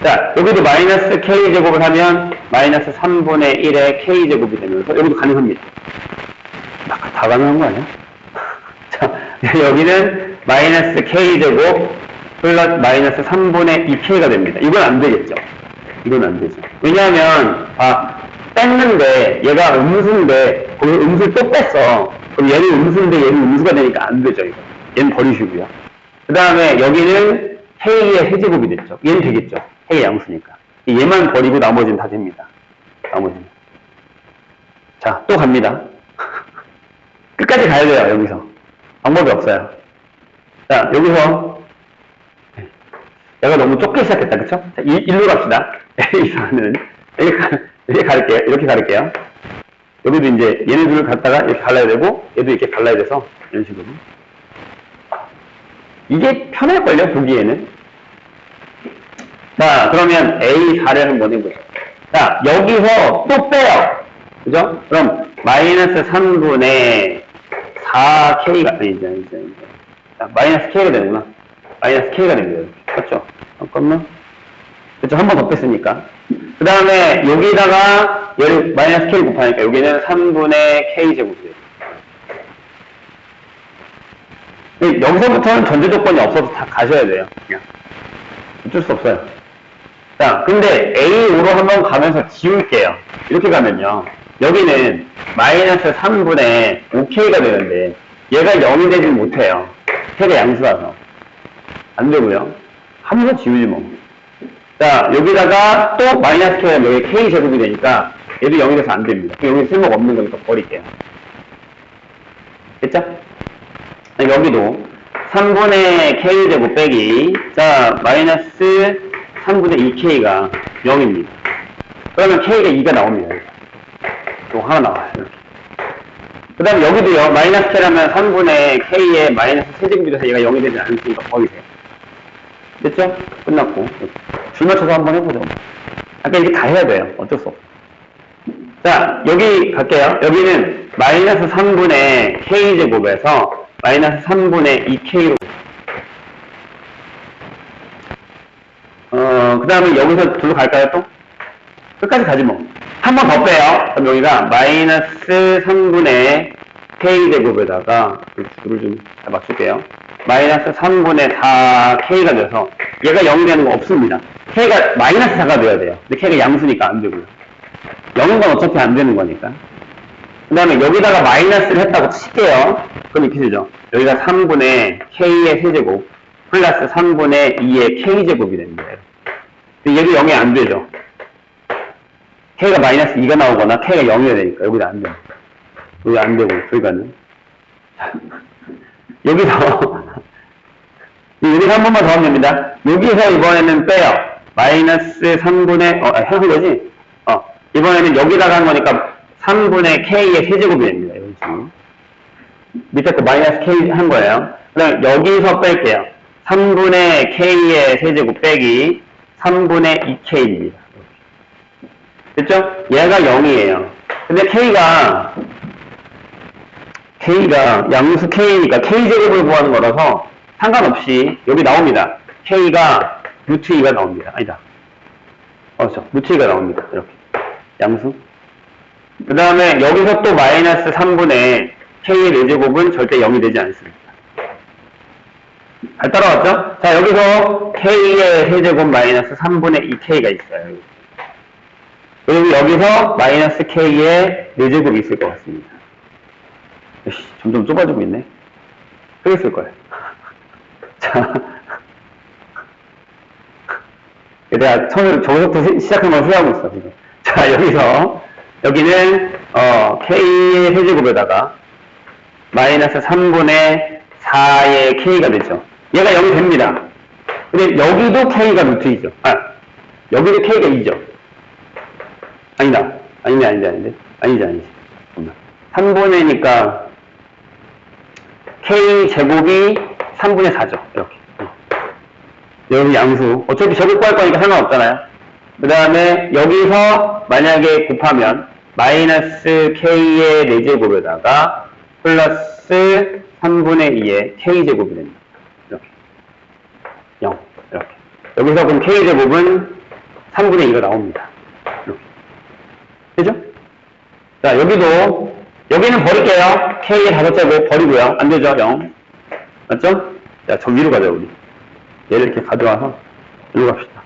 자, 여기도 마이너스 K제곱을 하면 마이너스 3분의 1의 K제곱이 되면서 여기도 가능합니다. 다 가능한 거 아니야? 자, 여기는 마이너스 K제곱 플러스 마이너스 3분의 2K가 됩니다. 이건 안 되겠죠? 이건 안 되죠. 왜냐하면 뺐는데 얘가 음수인데 거기서 음수를 또 뺐어. 그럼 얘는 음수인데 얘는 음수가 되니까 안 되죠. 이거. 얘는 버리시고요. 그 다음에 여기는 K의 세제곱이 됐죠. 얘는 되겠죠. K 양수니까. 얘만 버리고 나머지는 다 됩니다. 나머지는. 자, 또 갑니다. 끝까지 가야 돼요, 여기서. 방법이 없어요. 자, 여기서 내가 너무 좁게 시작했다, 그쵸? 자, 일로 갑시다. A4는 이렇게 가릴게요. 이렇게 가릴게요. 여기도 이제 얘네들을 갖다가 이렇게 갈라야 되고 얘도 이렇게 갈라야 돼서 이런 식으로. 이게 편할걸요, 보기에는. 자, 그러면 A4를 한번 해보죠. 자, 여기서 또 빼요. 그죠? 그럼 마이너스 3분의 4K가 아니죠. 자, 마이너스 K가 되는구나. 마이너스 K가 됩니다. 맞죠? 잠깐만. 그쵸? 한 번 더 뺐으니까. 그 다음에 여기다가 얘를 마이너스 K를 곱하니까 여기는 3분의 K제곱이 돼요. 여기서부터는 전제 조건이 없어서 다 가셔야 돼요. 그냥. 어쩔 수 없어요. 자, 근데 A5로 한번 가면서 지울게요. 이렇게 가면요. 여기는 마이너스 3분의 5K가 되는데, 얘가 0이 되진 못해요. K가 양수라서. 안 되고요. 하면서 지우지 뭐. 자, 여기다가 또 마이너스 K가 여기 K 제곱이 되니까, 얘도 0이 돼서 안 됩니다. 여기 쓸모가 없는 거니까 버릴게요. 됐죠? 여기도 3분의 K제곱 빼기, 자, 마이너스 3분의 2K가 0입니다. 그러면 K가 2가 나옵니다. 또 하나 나와요. 이렇게. 그 다음에 여기도요, 마이너스 K라면 3분의 K에 마이너스 세제곱이 돼서 얘가 0이 되지 않으니까 버리세요. 됐죠? 끝났고. 줄 맞춰서 한번 해보죠. 아까 이게 다 해야 돼요. 어쩔 수 없어. 자, 여기 갈게요. 여기는 마이너스 3분의 K제곱에서 마이너스 3분의 2K로. 그 다음에 여기서 둘로 갈까요, 또? 끝까지 가지 뭐. 한 번 더 빼요. 그럼 여기가 마이너스 3분의 K제곱에다가, 줄을 좀 맞출게요. 마이너스 3분의 4K가 돼서, 얘가 0이 되는 거 없습니다. K가 마이너스 4가 돼야 돼요. 근데 K가 양수니까 안 되고요. 0은 건 어차피 안 되는 거니까. 그 다음에 여기다가 마이너스를 했다고 칠게요. 그럼 이렇게 되죠. 여기가 3분의 K의 세제곱, 플러스 3분의 2의 K제곱이 됩니다. 근데 얘도 0이 안 되죠. K가 마이너스 2가 나오거나 K가 0이어야 되니까 여기도 안 돼요. 여기 안 되고, 여기가는. 여기서, 여기서 한 번만 더 하면 됩니다. 여기서 이번에는 빼요. 마이너스 3분의, 해석한 거지? 이번에는 여기다가 한 거니까 3분의 K의 세제곱이 됩니다. 여기 지금. 밑에 거 마이너스 K 한 거예요. 그 다음 여기서 뺄게요. 3분의 K의 세제곱 빼기 3분의 2K입니다. 됐죠? 얘가 0이에요. 근데 K가 양수 K니까 K제곱을 구하는 거라서 상관없이 여기 나옵니다. K가 루트 2가 나옵니다. 아니다. 루트 2가 나옵니다. 이렇게. 양수. 그 다음에 여기서 또 마이너스 3분의 K의 4제곱은 절대 0이 되지 않습니다. 잘 따라왔죠? 자, 여기서 K의 세제곱 마이너스 3분의 2K가 있어요. 그리고 여기서 마이너스 K의 4제곱이 있을 것 같습니다. 점점 좁아지고 있네. 크게 쓸 거예요. 자. 내가 처음에 저기서부터 시작한 걸 후회하고 있어, 지금. 자, 여기는, K의 세제곱에다가 마이너스 3분의 4의 K가 되죠. 얘가 0이 됩니다. 근데 여기도 K가 루트 2죠. 여기도 K가 2죠. 아니다. 아니지. 잠깐만. 3분의니까 K 제곱이 3분의 4죠. 이렇게. 여기 양수. 어차피 제곱 구할 거니까 상관없잖아요. 그 다음에 여기서 만약에 곱하면 마이너스 K의 4제곱에다가 플러스 3분의 2의 K제곱이 됩니다. 이렇게. 0. 이렇게. 여기서 그럼 K제곱은 3분의 2가 나옵니다. 이렇게. 되죠? 자, 여기는 버릴게요. K의 5제곱 버리고요. 안 되죠? 0. 맞죠? 자, 저 위로 가자, 우리. 얘를 이렇게 가져와서 일로 갑시다.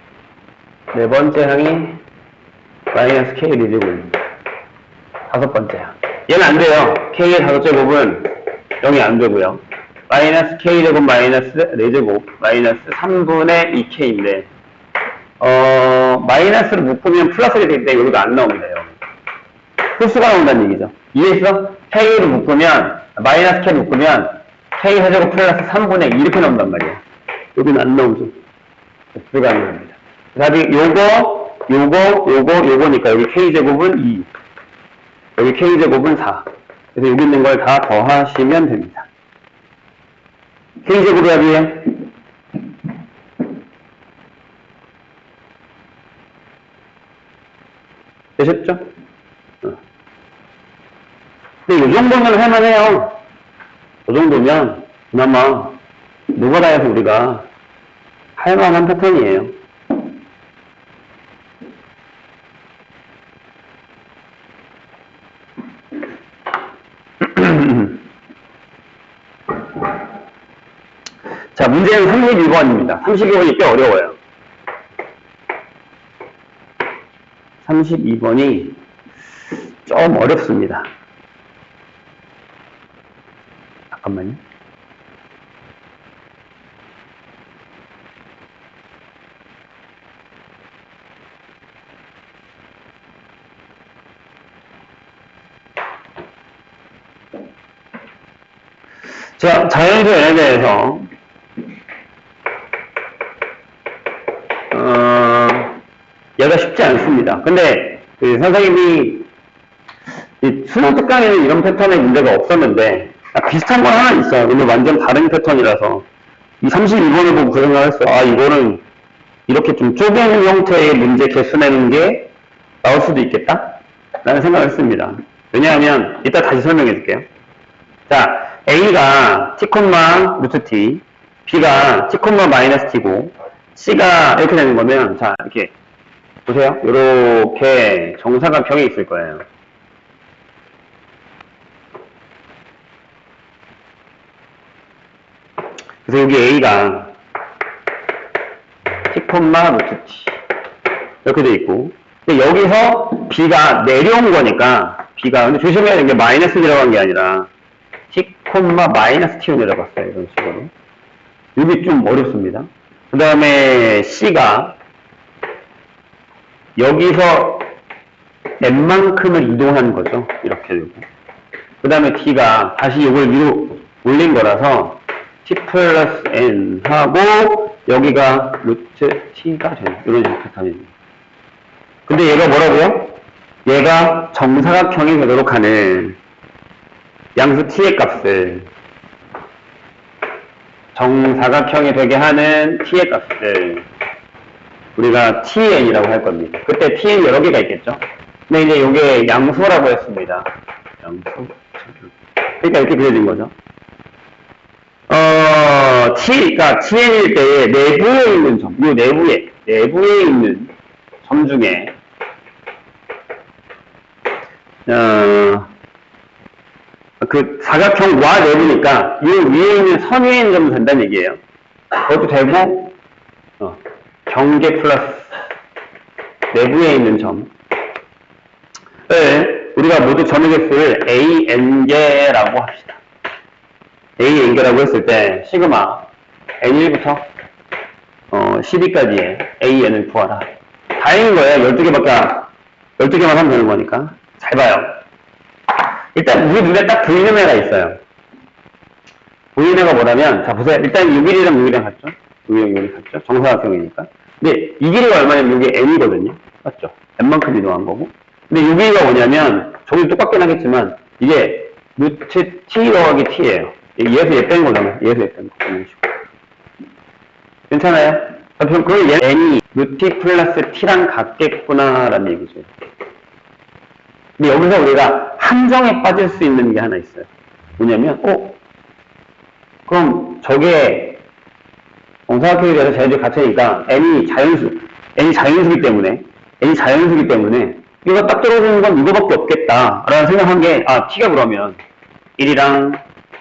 네 번째 항이 마이너스 K의 4제곱입니다. 5번째 항. 얘는 안 돼요. K의 5제곱은 0이 안 되고요. 마이너스 K제곱 마이너스 4제곱 마이너스 3분의 2K인데 마이너스를 묶으면 플러스가 되기 때문에 여기도 안 나옵니다. 홀수가 나온다는 얘기죠. 이해했어? K를 묶으면 마이너스 K를 묶으면 K 세제곱 플러스 3분의 2 이렇게 나온단 말이에요. 여기는 안 나오죠. 불가능합니다. 답이 요거니까 여기 K제곱은 2. 여기 K제곱은 4. 그래서 여기 있는 걸 다 더하시면 됩니다. K제곱이 답이에요. 되셨죠? 근데 이 정도면 할만해요. 이 정도면 그나마 노가다에서 우리가 할만한 패턴이에요. 자, 문제는 32번입니다. 32번이 꽤 어려워요. 32번이 좀 어렵습니다. 잠깐만요. 자, 자연수 n에 대해서 얘가 쉽지 않습니다. 근데 선생님이 수능 특강에는 이런 패턴의 문제가 없었는데 비슷한 건 하나 있어요. 근데 완전 다른 패턴이라서 이 32번을 보고 그 생각을 했어요. 아, 이거는 이렇게 좀 쪼개는 형태의 문제 개수 내는 게 나올 수도 있겠다? 라는 생각을 했습니다. 왜냐하면 이따 다시 설명해 줄게요. 자, A가 t, 루트 t, B가 t, 마이너스 t고 C가 이렇게 되는 거면 자, 이렇게 보세요. 이렇게 정사각형이 있을 거예요. 그래서 여기 A가 t, 루트 t 이렇게 돼 있고, 근데 여기서 B가 내려온 거니까 B가 근데 조심해야 되는 게 마이너스 들어간 게 아니라 t, 마이너스 t로 내려갔어요. 이런 식으로. 여기 좀 어렵습니다. 그 다음에 C가 여기서 n만큼을 이동한 거죠. 이렇게 되고. 그 다음에 T가 다시 이걸 위로 올린 거라서 t 플러스 n 하고 여기가 루트 t가 되는 이런 식의 패턴입니다. 근데 얘가 뭐라고요? 얘가 정사각형이 되도록 하는 양수 t의 값을 정사각형이 되게 하는 t의 값을 우리가 tn이라고 할 겁니다. 그때 tn 여러 개가 있겠죠? 근데 이제 이게 양수라고 했습니다. 양수. 그러니까 이렇게 그려진 거죠. t가 tn일 때에 내부에 있는 점, 이 내부에 있는 점 중에, 그 사각형과 내부니까 이 위에 있는 선 위에 있는 점은 된다는 얘기예요. 그것도 되고, 경계 플러스 내부에 있는 점. 우리가 모두 점의 개수를 AN개라고 합시다. AN개라고 했을 때, 시그마 N1부터 12까지의 AN을 구하라. 다행인 거예요. 12개만 하면 되는 거니까. 잘 봐요. 일단 우리 눈에 딱 보이는 애가 있어요. 보이는 애가 뭐라면, 자 보세요. 일단 6일이랑 6일이랑 같죠? 6일이랑 6일이 같죠? 정사각형이니까. 근데 이 길이가 얼마냐면 이게 n이거든요. 맞죠? n만큼 이동한 거고. 근데 이 길이가 뭐냐면, 저기 똑같긴 하겠지만, 이게 루트 t 더하기 t예요. 얘에서 얘 뺀 거잖아요. 얘에서 얘 뺀 거. 이런 식으로. 괜찮아요? 그럼 얘 n이 루트 t 플러스 t랑 같겠구나라는 얘기죠. 근데 여기서 우리가 함정에 빠질 수 있는 게 하나 있어요. 뭐냐면, 그럼 저게 정사각형에 대해서 자연적 가체니까 n이 자연수기 때문에 이거 딱 떨어지는 건 이거밖에 없겠다 라는 생각한 게, t가 그러면 1이랑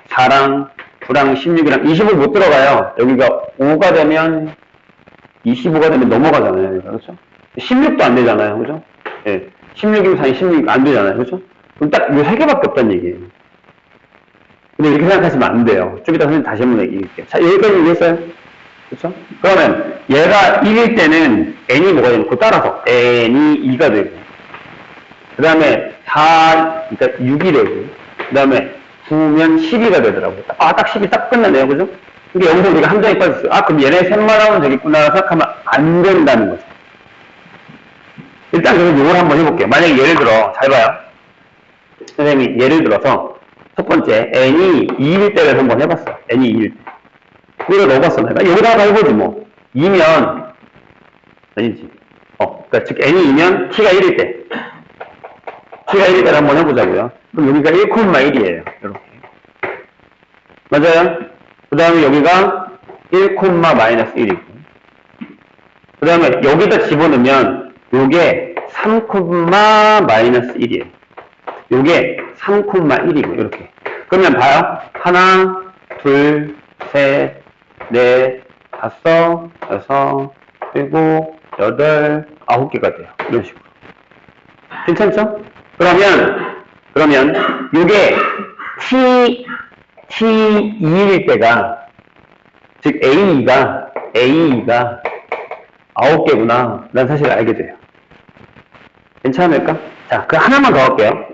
4랑 9랑 16이랑 25 못 들어가요. 여기가 5가 되면 25가 되면 넘어가잖아요. 그렇죠? 16도 안 되잖아요. 그죠? 예. 16이면 4이 16 안 되잖아요. 그죠? 그럼 딱 이 세 개밖에 없다는 얘기예요. 근데 이렇게 생각하시면 안 돼요. 좀 이따 선생님 다시 한번 얘기할게요. 자, 여기까지 얘기했어요. 그렇죠? 그러면 얘가 1일 때는 n이 뭐가 되는 거 따라서 n이 2가 되고, 그 다음에 4, 그러니까 6이 되고, 그 다음에 9면 12가 되더라고요. 딱 10이 딱 끝나네요. 그죠? 근데 여기서 우리가 함정에 빠졌어요. 그럼 얘네 셋만 하면 되겠구나 생각하면 안 된다는 거죠. 일단 그럼 이걸 한번 해볼게요. 만약에 예를 들어, 잘 봐요. 선생님이 예를 들어서 첫 번째 n이 2일 때를 한번 해봤어. n이 2일 때. 그걸 넣어봤어. 내가 여기다가 해보지 뭐. 2면 아니지. 그러니까 즉 n이 2면 t가 1일 때. t가 1일 때를 한번 해보자고요. 그럼 여기가 1,1이에요. 이렇게. 맞아요? 그 다음에 여기가 1, 마이너스 1이고. 그 다음에 여기다 집어넣으면 요게 3, 마이너스 1이에요. 요게 3, 1이고 이렇게. 그러면 봐요. 하나, 둘, 셋, 넷, 다섯, 여섯, 일곱, 여덟, 9개가 돼요. 이런 식으로. 괜찮죠? 그러면, 요게 T2일 때가, 즉, A가 9개구나. 난 사실 알게 돼요. 괜찮을까? 자, 그 하나만 더 할게요.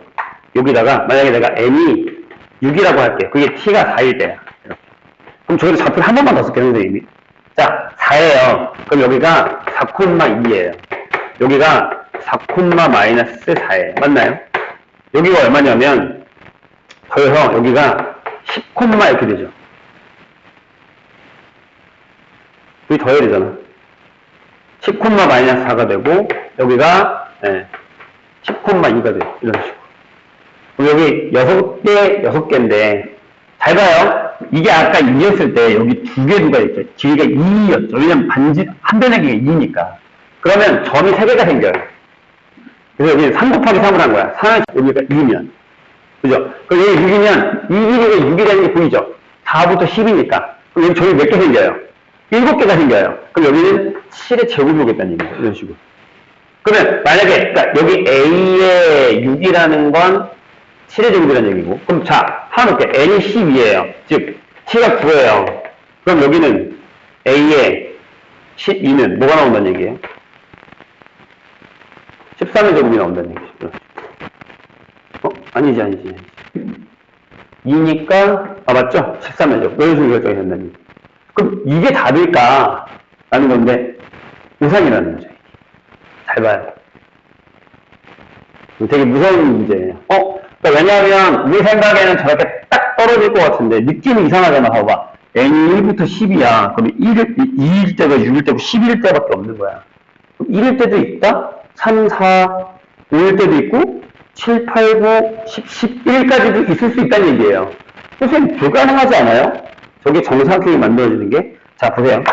여기다가, 만약에 내가 N이 6이라고 할게요. 그게 T가 4일 때야. 이렇게. 그럼 저기서 좌표를 한 번만 더 쓸게요, 선생님이. 자, 4예요. 그럼 여기가 4,2예요. 여기가 4,-4예요. 맞나요? 여기가 얼마냐면, 더해서 여기가 10, 이렇게 되죠. 여기 더해야 되잖아. 10,-4가 되고, 여기가, 10,2가 돼요. 이런 식으로. 그럼 여기 6개, 6개인데, 잘 봐요. 이게 아까 2였을 때 여기 2가 있죠. 길이가 2였죠. 왜냐면 한 변의 길이가 2니까. 그러면 점이 3개가 생겨요. 그래서 여기 3 곱하기 3을 한 거야. 4는 여기가 2면. 그죠? 그럼 여기 6이면 이 길이가 6이라는 게 보이죠? 4부터 10이니까. 그럼 여기 점이 몇 개 생겨요? 7개가 생겨요. 그럼 여기는 7의 제곱을 보겠다는 얘기죠. 이런 식으로. 그러면 만약에 그러니까 여기 A의 6이라는 건 7의 제곱이라는 얘기고, 그럼 자, 하나 놓을게. N이 12예요. 즉, T가 9예요. 그럼 여기는 A의 12는 뭐가 나온다는 얘기예요? 13의 제곱이 나온다는 얘기죠. 아니지. 2니까, 맞죠? 13의 제곱. 이런 식으로 결정이 된다는 얘기. 그럼 이게 답일까? 라는 건데, 우산이라는 거죠. 잘 봐요. 되게 무서운 문제예요. 그러니까 왜냐하면 우리 생각에는 저렇게 딱 떨어질 것 같은데 느낌이 이상하잖아. 봐봐. n이 1부터 10이야. 그럼 2일 때가 6일 때고 11일 때밖에 없는 거야. 1일 때도 있다? 3, 4, 5일 때도 있고 7, 8, 9, 10, 11일까지도 있을 수 있다는 얘기예요. 선생님 불가능하지 않아요? 저게 정사각형이 만들어지는 게. 자, 보세요.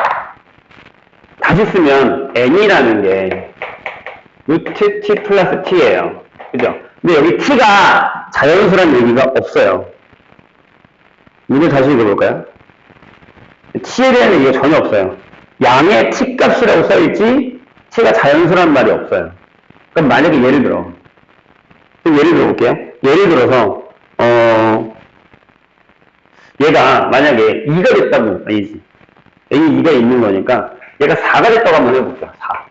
다시 쓰면 n이라는 게 루트 t 플러스 t예요. 그죠? 근데 여기 t가 자연수란 얘기가 없어요. 이걸 다시 읽어볼까요? t에 대한 얘기가 전혀 없어요. 양의 t 값이라고 써있지 t가 자연수란 말이 없어요. 그럼 만약에 예를 들어볼게요. 예를 들어서 얘가 만약에 2가 됐다고, 아니지. n이 2가 있는 거니까 얘가 4가 됐다고 한번 해볼게요. 4.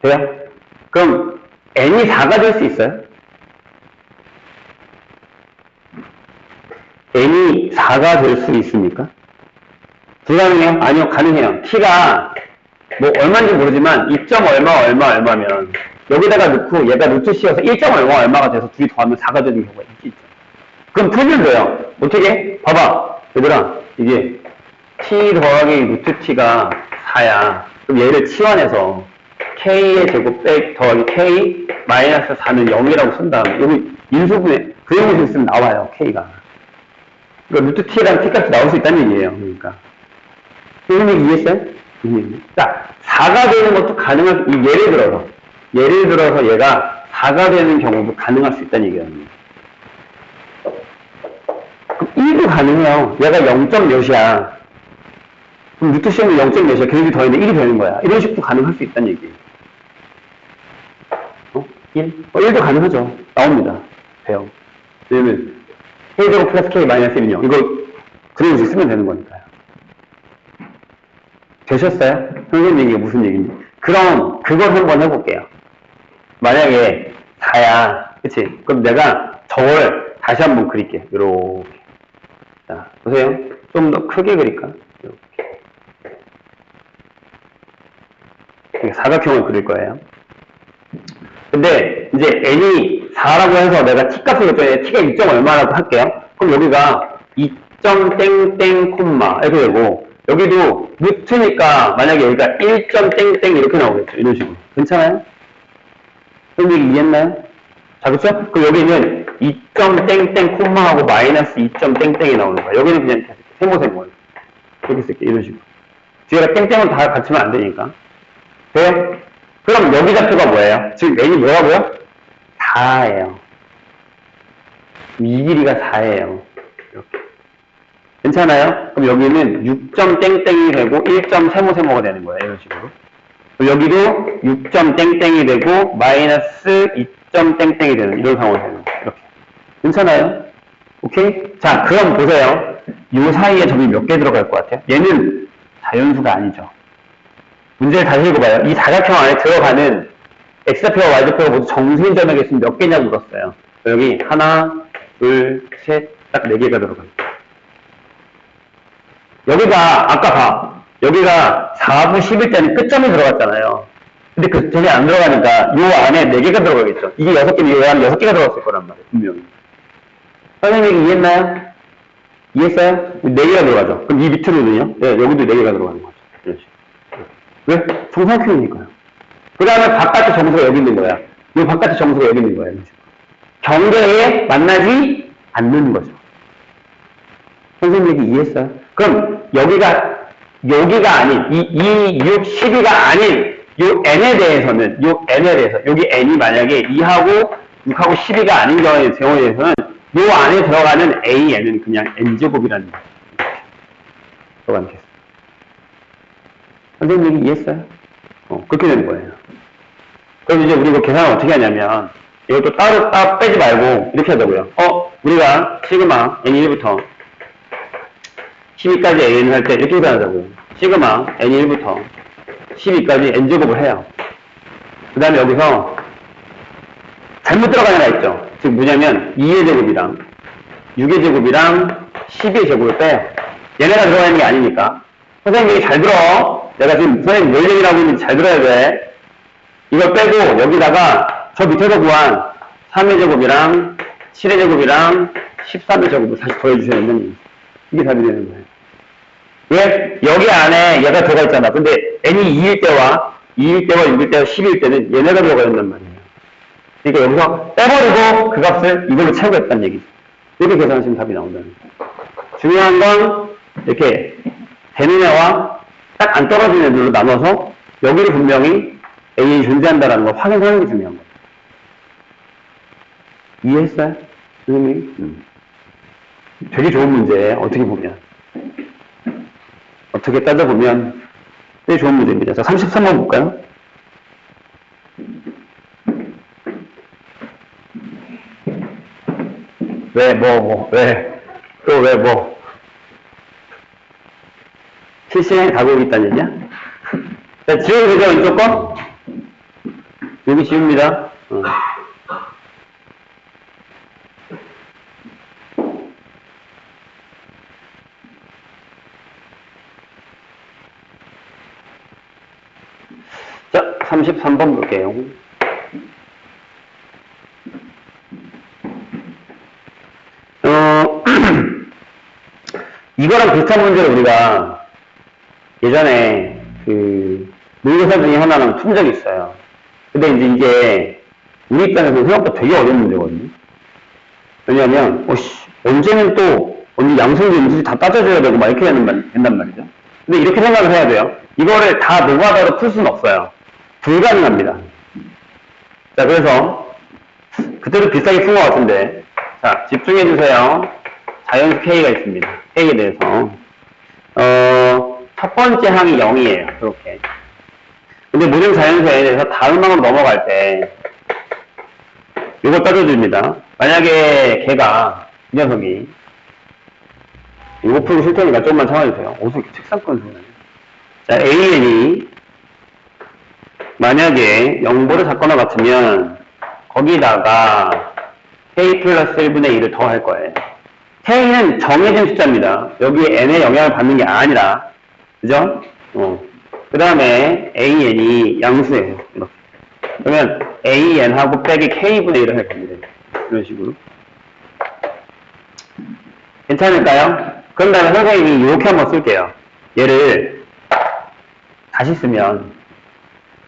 돼요? 그럼 n이 4가 될 수 있어요? n이 4가 될 수 있습니까? 불가능해요? 아니요, 가능해요. t가 뭐 얼마인지 모르지만 2점 얼마면 여기다가 넣고 얘가 루트 c여서 1점 얼마가 돼서 둘이 더하면 4가 되는 경우가 있겠죠. 그럼 풀면 돼요. 어떻게? 봐봐. 얘들아, 이게 t 더하기 루트 t가 4야. 그럼 얘를 치환해서 k의 제곱 더하기 k 마이너스 4는 0이라고 쓴 다음에 여기 인수분해 그형식으로 쓰면 나와요. k가. 그러니까 루트 t랑 t 값이 나올 수 있다는 얘기예요. 그러니까 선생님 이해했어요? 자, 4가 되는 것도 가능할 예를 들어서 얘가 4가 되는 경우도 가능할 수 있다는 얘기예요. 그럼 1도 가능해요. 얘가 0점 몇이야. 그럼 루트 시험은 0점 몇이야. 걔네들이 더했는데 1이 되는 거야. 이런 식도 가능할 수 있다는 얘기예요. 1? 1도 가능하죠. 나옵니다. 돼요. 왜냐면 K제곱 플러스 K 마이너스 1은 0. 이거 그런 식으로 쓰면 되는 거니까요. 되셨어요? 선생님 얘기가 무슨 얘기인지. 그럼 그걸 한번 해볼게요. 만약에 4야. 그치? 그럼 내가 저걸 다시 한번 그릴게요. 요렇게. 자, 보세요. 좀 더 크게 그릴까? 이렇게. 사각형을 그릴 거예요. 근데 이제 n이 4라고 해서 내가 t 값을 줬더니 t가 2점 얼마라고 할게요. 그럼 여기가 2점 땡땡 콤마 이렇게 되고 여기도 루트니까 만약에 여기가 1점 땡땡 이렇게 나오겠죠. 이런 식으로. 괜찮아요? 선생님 이해했나요? 자, 그쵸? 그럼 여기는 2점 땡땡 콤마하고 마이너스 2점 땡땡이 나오는 거야. 여기는 그냥 세모세모. 이렇게 쓸게. 이런 식으로. 뒤에가 땡땡은 다 갖추면 안 되니까. 돼요? 그럼 여기 좌표가 뭐예요? 지금 n이 뭐라고요? 4예요. 이 길이가 4예요. 이렇게. 괜찮아요? 그럼 여기는 6점 땡땡이 되고 1점 세모세모가 되는 거예요. 이런 식으로. 여기도 6점 땡땡이 되고 마이너스 2점 땡땡이 되는 이런 상황이 되는 거예요. 이렇게. 괜찮아요? 오케이? 자, 그럼 보세요. 이 사이에 점이 몇 개 들어갈 것 같아요? 얘는 자연수가 아니죠. 문제를 다시 읽어봐요. 이 사각형 안에 들어가는 x좌표와 y좌표가 모두 정수인 점의 개수는 몇 개냐고 물었어요. 여기 하나, 둘, 셋, 딱 4개가 들어가요. 여기가 아까 봐. 여기가 4부 10일 때는 끝점이 들어갔잖아요. 근데 그 점이 안 들어가니까 요 안에 4개가 들어가겠죠. 이게 6개면 요 안에 6개가 들어갔을 거란 말이에요. 분명히. 선생님이 이해했나요? 이해했어요? 4개가 들어가죠. 그럼 이 밑으로는요? 네, 여기도 4개가 들어가는 거죠. 그렇지. 왜? 정사각형이니까요. 그 다음에 바깥의 정수가 여기 있는 거야. 이 바깥의 정수가 여기 있는 거예요. 경계에 만나지 않는 거죠. 선생님 얘기 이해했어요? 그럼 여기가 아닌, 2, 6, 12가 아닌 요 n에 대해서는, 여기 n이 만약에 2하고 6하고 12가 아닌 경우에 대해서는 요 안에 들어가는 AN은 그냥 n제곱이라는 거예요. 들어가는 개수. 선생님 얘기 이해했어요? 그렇게 되는 거예요. 그럼 이제 우리가 계산을 어떻게 하냐면, 이것도 따로 빼지 말고, 이렇게 하자고요. 우리가 시그마 n1부터 12까지 n 할 때 이렇게 계산하자고요. 시그마 n1부터 12까지 n제곱을 해요. 그 다음에 여기서 잘못 들어가는 거 있죠. 즉 뭐냐면 2의 제곱이랑 6의 제곱이랑 12의 제곱을 빼요. 얘네가 들어가 있는 게 아니니까. 선생님이 잘 들어. 내가 지금 선생님 뭘 얘기를 하고 있는지 잘 들어야 돼. 이걸 빼고 여기다가 저 밑에서 구한 3의 제곱이랑 7의 제곱이랑 13의 제곱을 다시 더해주셔야 된다는 이게 답이 되는 거예요. 왜? 여기 안에 얘가 들어가 있잖아. 근데 n이 2일 때와 6일 때와 12일 때는 얘네가 들어가 있단 말이에요. 그러니까 여기서 빼버리고 그 값을 이걸로 채우겠다는 얘기죠. 이렇게 계산하시면 답이 나온다는 거예요. 중요한 건 이렇게 되는 애와 딱 안 떨어지는 애들로 나눠서 여기를 분명히 A이 존재한다는 걸 확인하는 게 중요한 거예요. 이해했어요? 선생님? 되게 좋은 문제예요. 어떻게 보면. 어떻게 따져보면 되게 좋은 문제입니다. 자, 33번 볼까요? 왜, 왜? 또 왜, 실시간에 가고 있다는 얘기야? 자, 지우면 되죠, 이쪽 거? 여기 지웁니다. 자, 33번 볼게요. 이거랑 비슷한 문제를 우리가 예전에 모의고사 중에 하나는 푼 적이 있어요. 근데 이제 우리 입장에서는 생각보다 되게 어려운 문제거든요. 왜냐면, 언제 양성도 인수지 다 따져줘야 되고 막 이렇게 된단 말이죠. 근데 이렇게 생각을 해야 돼요. 이거를 다 노가다로 풀 수는 없어요. 불가능합니다. 자, 그래서 그때도 비슷하게 푼 것 같은데, 자, 집중해주세요. 자연수 K가 있습니다. K에 대해서. 첫 번째 항이 0이에요. 그렇게. 근데 모든 자연수 N에 대해서 다음 항으로 넘어갈 때, 이거 따져줍니다. 만약에 걔가, 이 녀석이, 이거 풀기 싫 테니까 조금만 참아주세요. 어디서 이렇게 책상권 소리나요? 자, AN이, 만약에 0보를 잡거나 같으면, 거기다가, K 플러스 1분의 2를 더 할 거예요. K는 정해진 숫자입니다. 여기에 N의 영향을 받는 게 아니라, 그죠? 그 다음에 AN이 양수예요. 이렇게. 그러면 AN하고 빼기 K분의 1을 할 겁니다. 이런 식으로. 괜찮을까요? 그런 다음에 선생님이 이렇게 한번 쓸게요. 얘를 다시 쓰면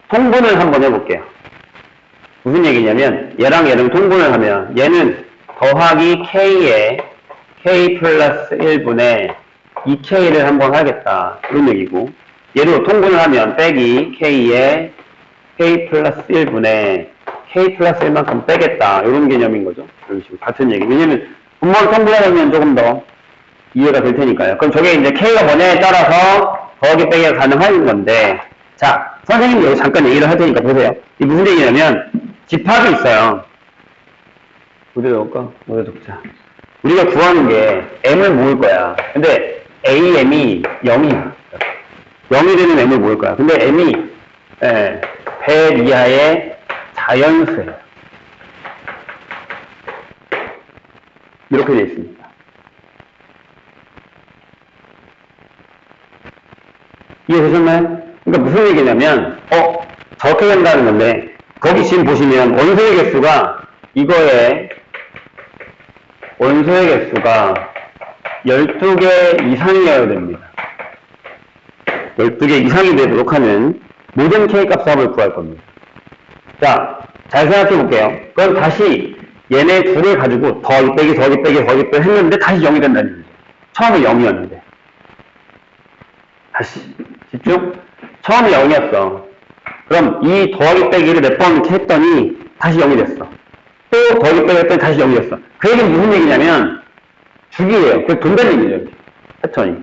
통분을 한번 해볼게요. 무슨 얘기냐면 얘랑 통분을 하면 얘는 더하기 K에 K 플러스 1분의 2K를 한번 하겠다. 이런 얘기고 얘로 통분을 하면 빼기 K에 K 플러스 1분의 K 플러스 1만큼 빼겠다. 이런 개념인 거죠. 이런 식으로 같은 얘기. 왜냐면 분모를 통분하려면 조금 더 이해가 될 테니까요. 그럼 저게 이제 K가 뭐냐에 따라서 더하기 빼기가 가능한 건데, 자, 선생님이 여기 잠깐 얘기를 할 테니까 보세요. 이 무슨 얘기냐면, 집합이 있어요. 어디 넣을까? 어디 적자. 우리가 구하는 게 M을 모을 거야. 근데 AM이 0이야. 0이 되는 M을 모을 거야. 근데 M이 100 이하의 자연수예요. 이렇게 되어 있습니다. 이해되셨나요? 그러니까 무슨 얘기냐면, 저렇게 된다는 건데, 거기 지금 보시면 원소의 개수가 이거에 원소의 개수가 12개 이상이어야 됩니다. 12개 이상이 되도록 하는 모든 K값 합을 구할 겁니다. 자, 잘 생각해 볼게요. 그럼 다시 얘네 둘을 가지고 더하기 빼기 더하기 빼기 더하기 빼기 했는데 다시 0이 된다는 얘기죠. 처음에 0이었는데. 다시 집중. 처음에 0이었어. 그럼 이 더하기 빼기를 몇 번 이렇게 했더니 다시 0이 됐어. 또 더하기 빼기 했더니 다시 0이 됐어. 그 얘기는 무슨 얘기냐면 주기예요. 그게 돈다는 얘기죠. 패턴이.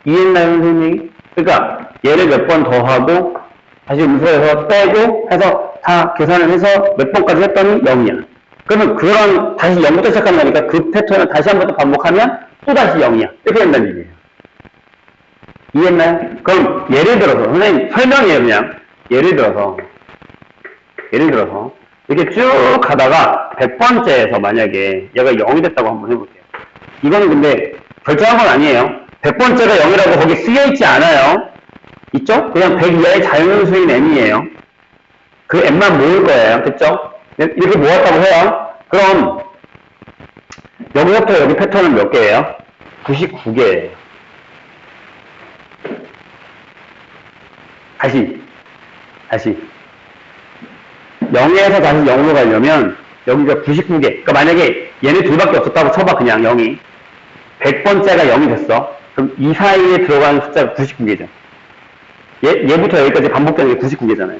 이해했나요, 선생님? 그러니까 얘를 몇 번 더하고 다시 음수해서 빼고 해서 다 계산을 해서 몇 번까지 했더니 0이야. 그러면 그런 다시 0부터 시작하는 거니까 그 패턴을 다시 한 번 더 반복하면 또 다시 0이야. 이렇게 된다는 얘기예요. 이해했나요? 그럼 예를 들어서 선생님 설명이에요. 그냥 예를 들어서 이렇게 쭉 가다가 100번째에서 만약에 얘가 0이 됐다고 한번 해볼게요. 이거는 근데 결정한 건 아니에요. 100번째가 0이라고 거기 쓰여있지 않아요. 있죠? 그냥 100 이하의 자연수인 M이에요. 그 M만 모을 거예요. 됐죠? 이렇게 모았다고 해요. 그럼 여기부터 여기 패턴은 몇 개예요? 99개예요. 다시 0에서 다시 0으로 가려면 여기가 99개. 그러니까 만약에 얘네 둘밖에 없었다고 쳐봐. 그냥 0이 100번째가 0이 됐어. 그럼 이 사이에 들어가는 숫자가 99개죠. 얘부터 여기까지 반복되는 게 99개잖아요.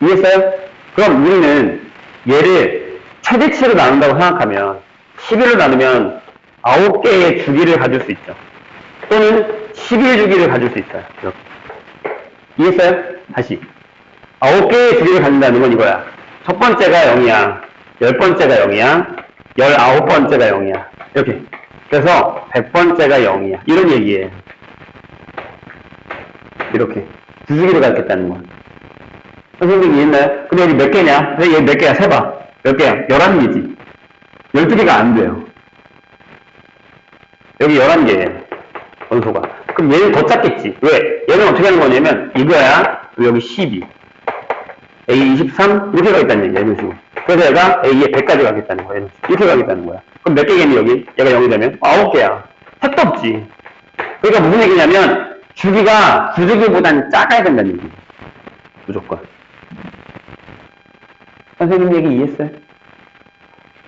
이해했어요? 그럼 우리는 얘를 최대치로 나눈다고 생각하면 11로 나누면 9개의 주기를 가질 수 있죠. 또는 11주기를 가질 수 있어요. 이렇게. 이해했어요? 다시 9개의 주기를 갖는다는 건 이거야. 첫 번째가 0이야. 10번째가 0이야. 19번째가 0이야. 이렇게. 그래서 100번째가 0이야. 이런 얘기예요. 이렇게. 두 주기를 갖겠다는 거야. 선생님 이해했나요? 근데 여기 몇 개냐? 여기 몇 개야? 세봐. 몇 개야? 11개지. 12개가 안 돼요. 여기 11개예요. 원소가. 그럼 얘는 더 작겠지. 왜? 얘는 어떻게 하는 거냐면 이거야. 여기 12. A 23 이렇게 가겠다는 얘기야. 이런 식으로. 그래서 얘가 A에 100까지 가겠다는 거야. 이렇게 가겠다는 거야. 그럼 몇 개겠니 여기? 얘가 0이 되면? 9개야. 택도 없지. 그러니까 무슨 얘기냐면 주기가 구주기보다는 작아야 된다는 얘기야. 무조건. 선생님 얘기 이해했어요?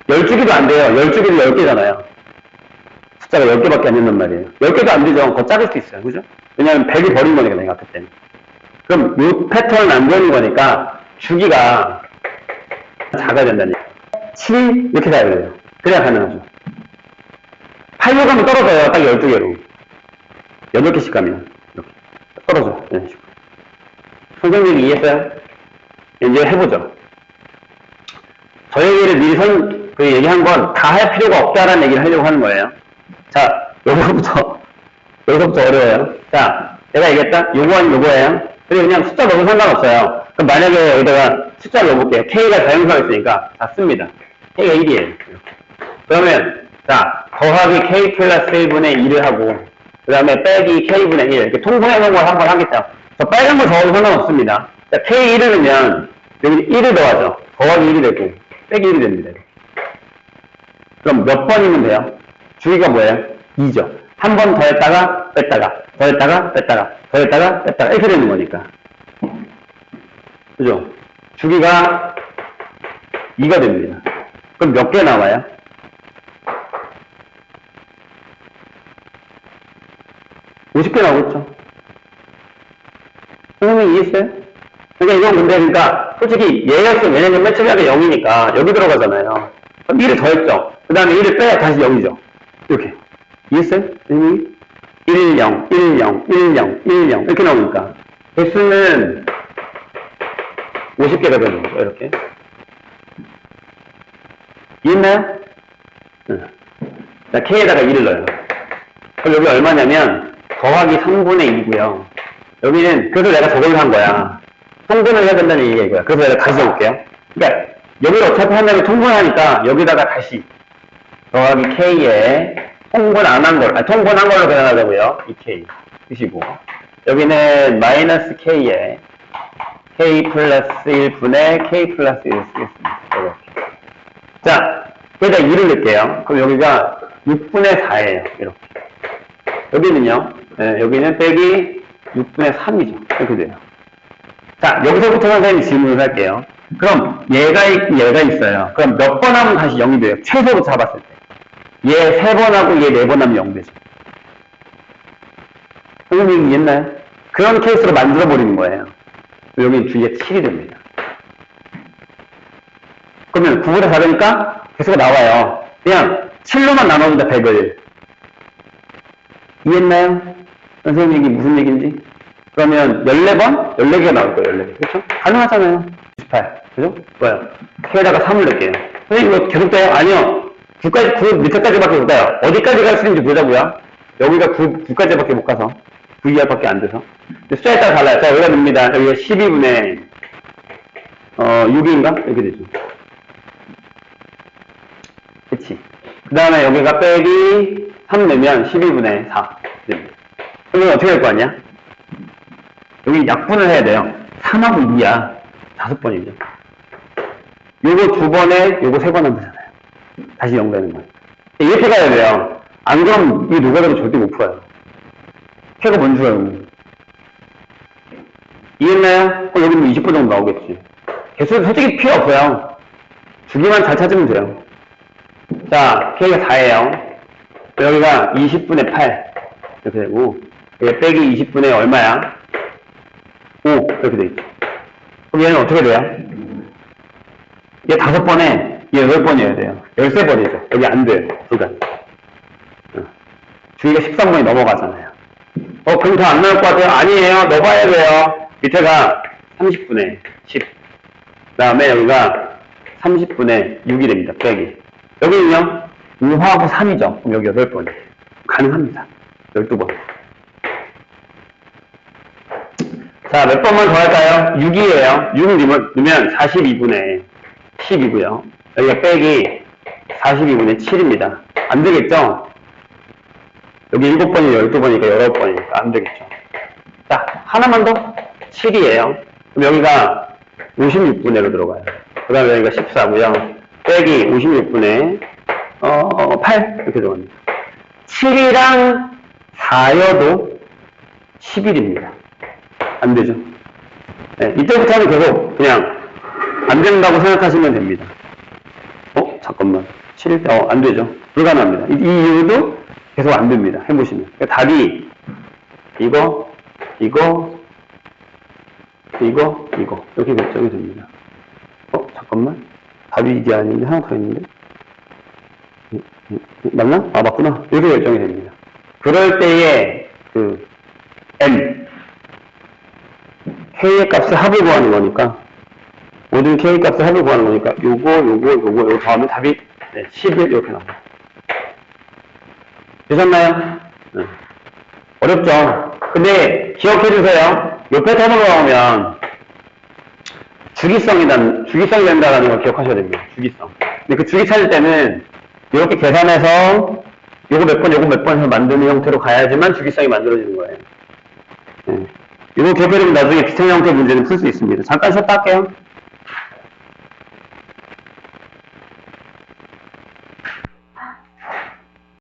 10주기도 안 돼요. 10주기도 10개잖아요. 숫자가 10개밖에 안 된단 말이에요. 10개도 안 되죠. 더 작을 수 있어요. 그죠? 왜냐면 100이 버린 거니까 내가 그때는. 그럼 이 패턴은 안 되는 거니까 주기가 작아야 된다는 얘기예요. 7 이렇게 가야 돼요. 그래야 가능하죠. 8로 가면 떨어져요. 딱 12개로. 8개씩 가면 이렇게 떨어져. 이런 식으로. 선생님이 이해했어요? 이제 해보죠. 저 얘기를 미리 얘기한 건 다 할 필요가 없다라는 얘기를 하려고 하는 거예요. 자, 여기서부터 어려워요. 자, 내가 얘기했다? 요거는 요거예요. 그리고 그냥 숫자 넣어도 상관없어요. 그럼 만약에 여기다가 숫자를 넣어볼게요. K가 자연수가 있으니까 다 씁니다. K가 1이에요. 그러면, 자, 더하기 K 플러스 1분의 2를 하고, 그 다음에 빼기 K분의 1. 이렇게 통분해놓은 걸 한번 하겠죠. 저 빨간 거 적어도 상관없습니다. 자, K1을 넣으면, 여기 1을 더하죠. 더하기 1이 되고, 빼기 1이 됩니다. 그럼 몇 번이면 돼요? 주기가 뭐예요? 2죠. 한 번 더 했다가 뺐다가 더 했다가 뺐다가 더 했다가 뺐다가 이렇게 되는 거니까. 그죠? 주기가 2가 됩니다. 그럼 몇 개 나와요? (50개) 나오겠죠? 선생님 이해했어요? 그러니까 이건 근데 그러니까 솔직히 얘였으면 왜냐면 맨 처음에 0이니까 여기 들어가잖아요. 그럼 1을 더했죠. 그 다음에 1을 빼야 다시 0이죠. 이렇게. 이해했어요? 1, 0, 1, 0, 1, 0, 1, 0 이렇게 나오니까 개수는 50개가 되는 거죠. 이렇게. 이해했나요? 응. 자, K에다가 2를 넣어요. 그럼 여기 얼마냐면 더하기 3분의 2고요. 여기는 그래서 내가 저걸로 한 거야. 통분을 해야 된다는 얘기가 이거야. 그래서 내가 다시 적을게요. 그러니까 여기를 어차피 한다면 통분하니까 여기다가 다시 더하기 K에 통분 안 한 걸, 통분한 걸로 계산하자고요. 이 K 쓰시고 여기는 마이너스 K에 K 플러스 1분의 K 플러스 1을 쓰겠습니다. 이렇게. 자, 여기다 2를 넣을게요. 그럼 여기가 6분의 4예요. 이렇게. 여기는요, 네, 여기는 빼기 6분의 3이죠. 이렇게 돼요. 자, 여기서부터 선생님이 질문을 할게요. 그럼 얘가 있고 얘가 있어요. 그럼 몇 번 하면 다시 0이 돼요? 최소로 잡았을 때. 얘 3번 하고 얘 4번 하면 0 되죠. 선생님이 이해했나요? 그런 케이스로 만들어버리는 거예요. 여기 주위에 7이 됩니다. 그러면 9분의 4되니까 개수가 나와요. 그냥 7로만 나눠준다, 100을. 이해했나요? 선생님 얘기 무슨 얘기인지? 그러면 14번? 14개가 나올 거예요, 14개. 그렇죠? 가능하잖아요. 28. 그죠? 뭐야? K에다가 3을 넣을게요. 선생님 이거 계속 돼요? 아니요. 9까지, 9 밑에까지밖에 못 가요. 어디까지 갈 수 있는지 보자고요. 여기가 9까지밖에 못 가서. 9 이하밖에 안 돼서. 숫자에 따라 달라요. 자, 여기가 놉니다. 여기가 12분의 6인가? 이렇게 되죠. 그치. 그 다음에 여기가 빼기 3 내면 12분의 4. 그러면 어떻게 될 거 아니야? 여기 약분을 해야 돼요. 3하고 2야. 5번이죠. 요거 2번에 요거 3번 하면 되잖아요. 다시 0 되는 거예요. 이렇게 가야 돼요. 안 그러면 이 노가다도 절대 못 풀어요. 캐가 뭔 줄 알고. 이해했나요? 여기는 20번 정도 나오겠지. 개수 솔직히 필요 없어요. 주기만 잘 찾으면 돼요. 자, K가 4예요. 여기가 20분의 8 이렇게 되고 여기 빼기 20분의 얼마야? 5 이렇게 돼 있죠. 그럼 얘는 어떻게 돼요? 얘 5번에 얘 8번이어야 돼요. 13번이죠. 여기 안 돼요. 불가능. 주기가 13번이 넘어가잖아요. 그럼 더 안 나올 것 같아요? 아니에요. 넣어봐야 돼요. 밑에가 30분의 10. 그 다음에 여기가 30분의 6이 됩니다. 빼기. 여기는요, 5하고 3이죠. 그럼 여기 8번. 가능합니다. 12번. 자, 몇 번만 더 할까요? 6이에요. 6을 넣으면 42분의 10이고요. 여기가 빼기 42분의 7입니다. 안 되겠죠? 여기 7번이 12번이니까 19번이니까 안 되겠죠. 자, 하나만 더. 7이에요. 그럼 여기가 56분의로 들어가요. 그 다음에 여기가 14고요. 빼기 56분의 8 이렇게 들어갑니다. 7이랑 4여도 11입니다. 안 되죠. 네, 이때부터는 계속 그냥 안 된다고 생각하시면 됩니다. 잠깐만. 7일 때, 안 되죠. 불가능합니다. 이 이유도 계속 안 됩니다. 해보시면. 그러니까 답이 이거 이렇게 결정이 됩니다. 잠깐만. 답이 이게 아닌데 하나 더 있는데 맞나? 맞구나. 이렇게 결정이 됩니다. 그럴 때에 그 M K의 값의 합을 구하는 거니까 모든 K 값의 합을 구하는 거니까 요거 더하면 답이 11 이렇게 나옵니다. 되셨나요? 네. 어렵죠? 근데 기억해주세요. 요 패턴으로 나오면 주기성이 된다는 걸 기억하셔야 됩니다. 주기성. 근데 그 주기 찾을 때는 이렇게 계산해서 요거 몇 번 해서 만드는 형태로 가야지만 주기성이 만들어지는 거예요. 네. 이거 기억해두면 나중에 비슷한 형태 문제는 풀 수 있습니다. 잠깐 쉬었다 할게요.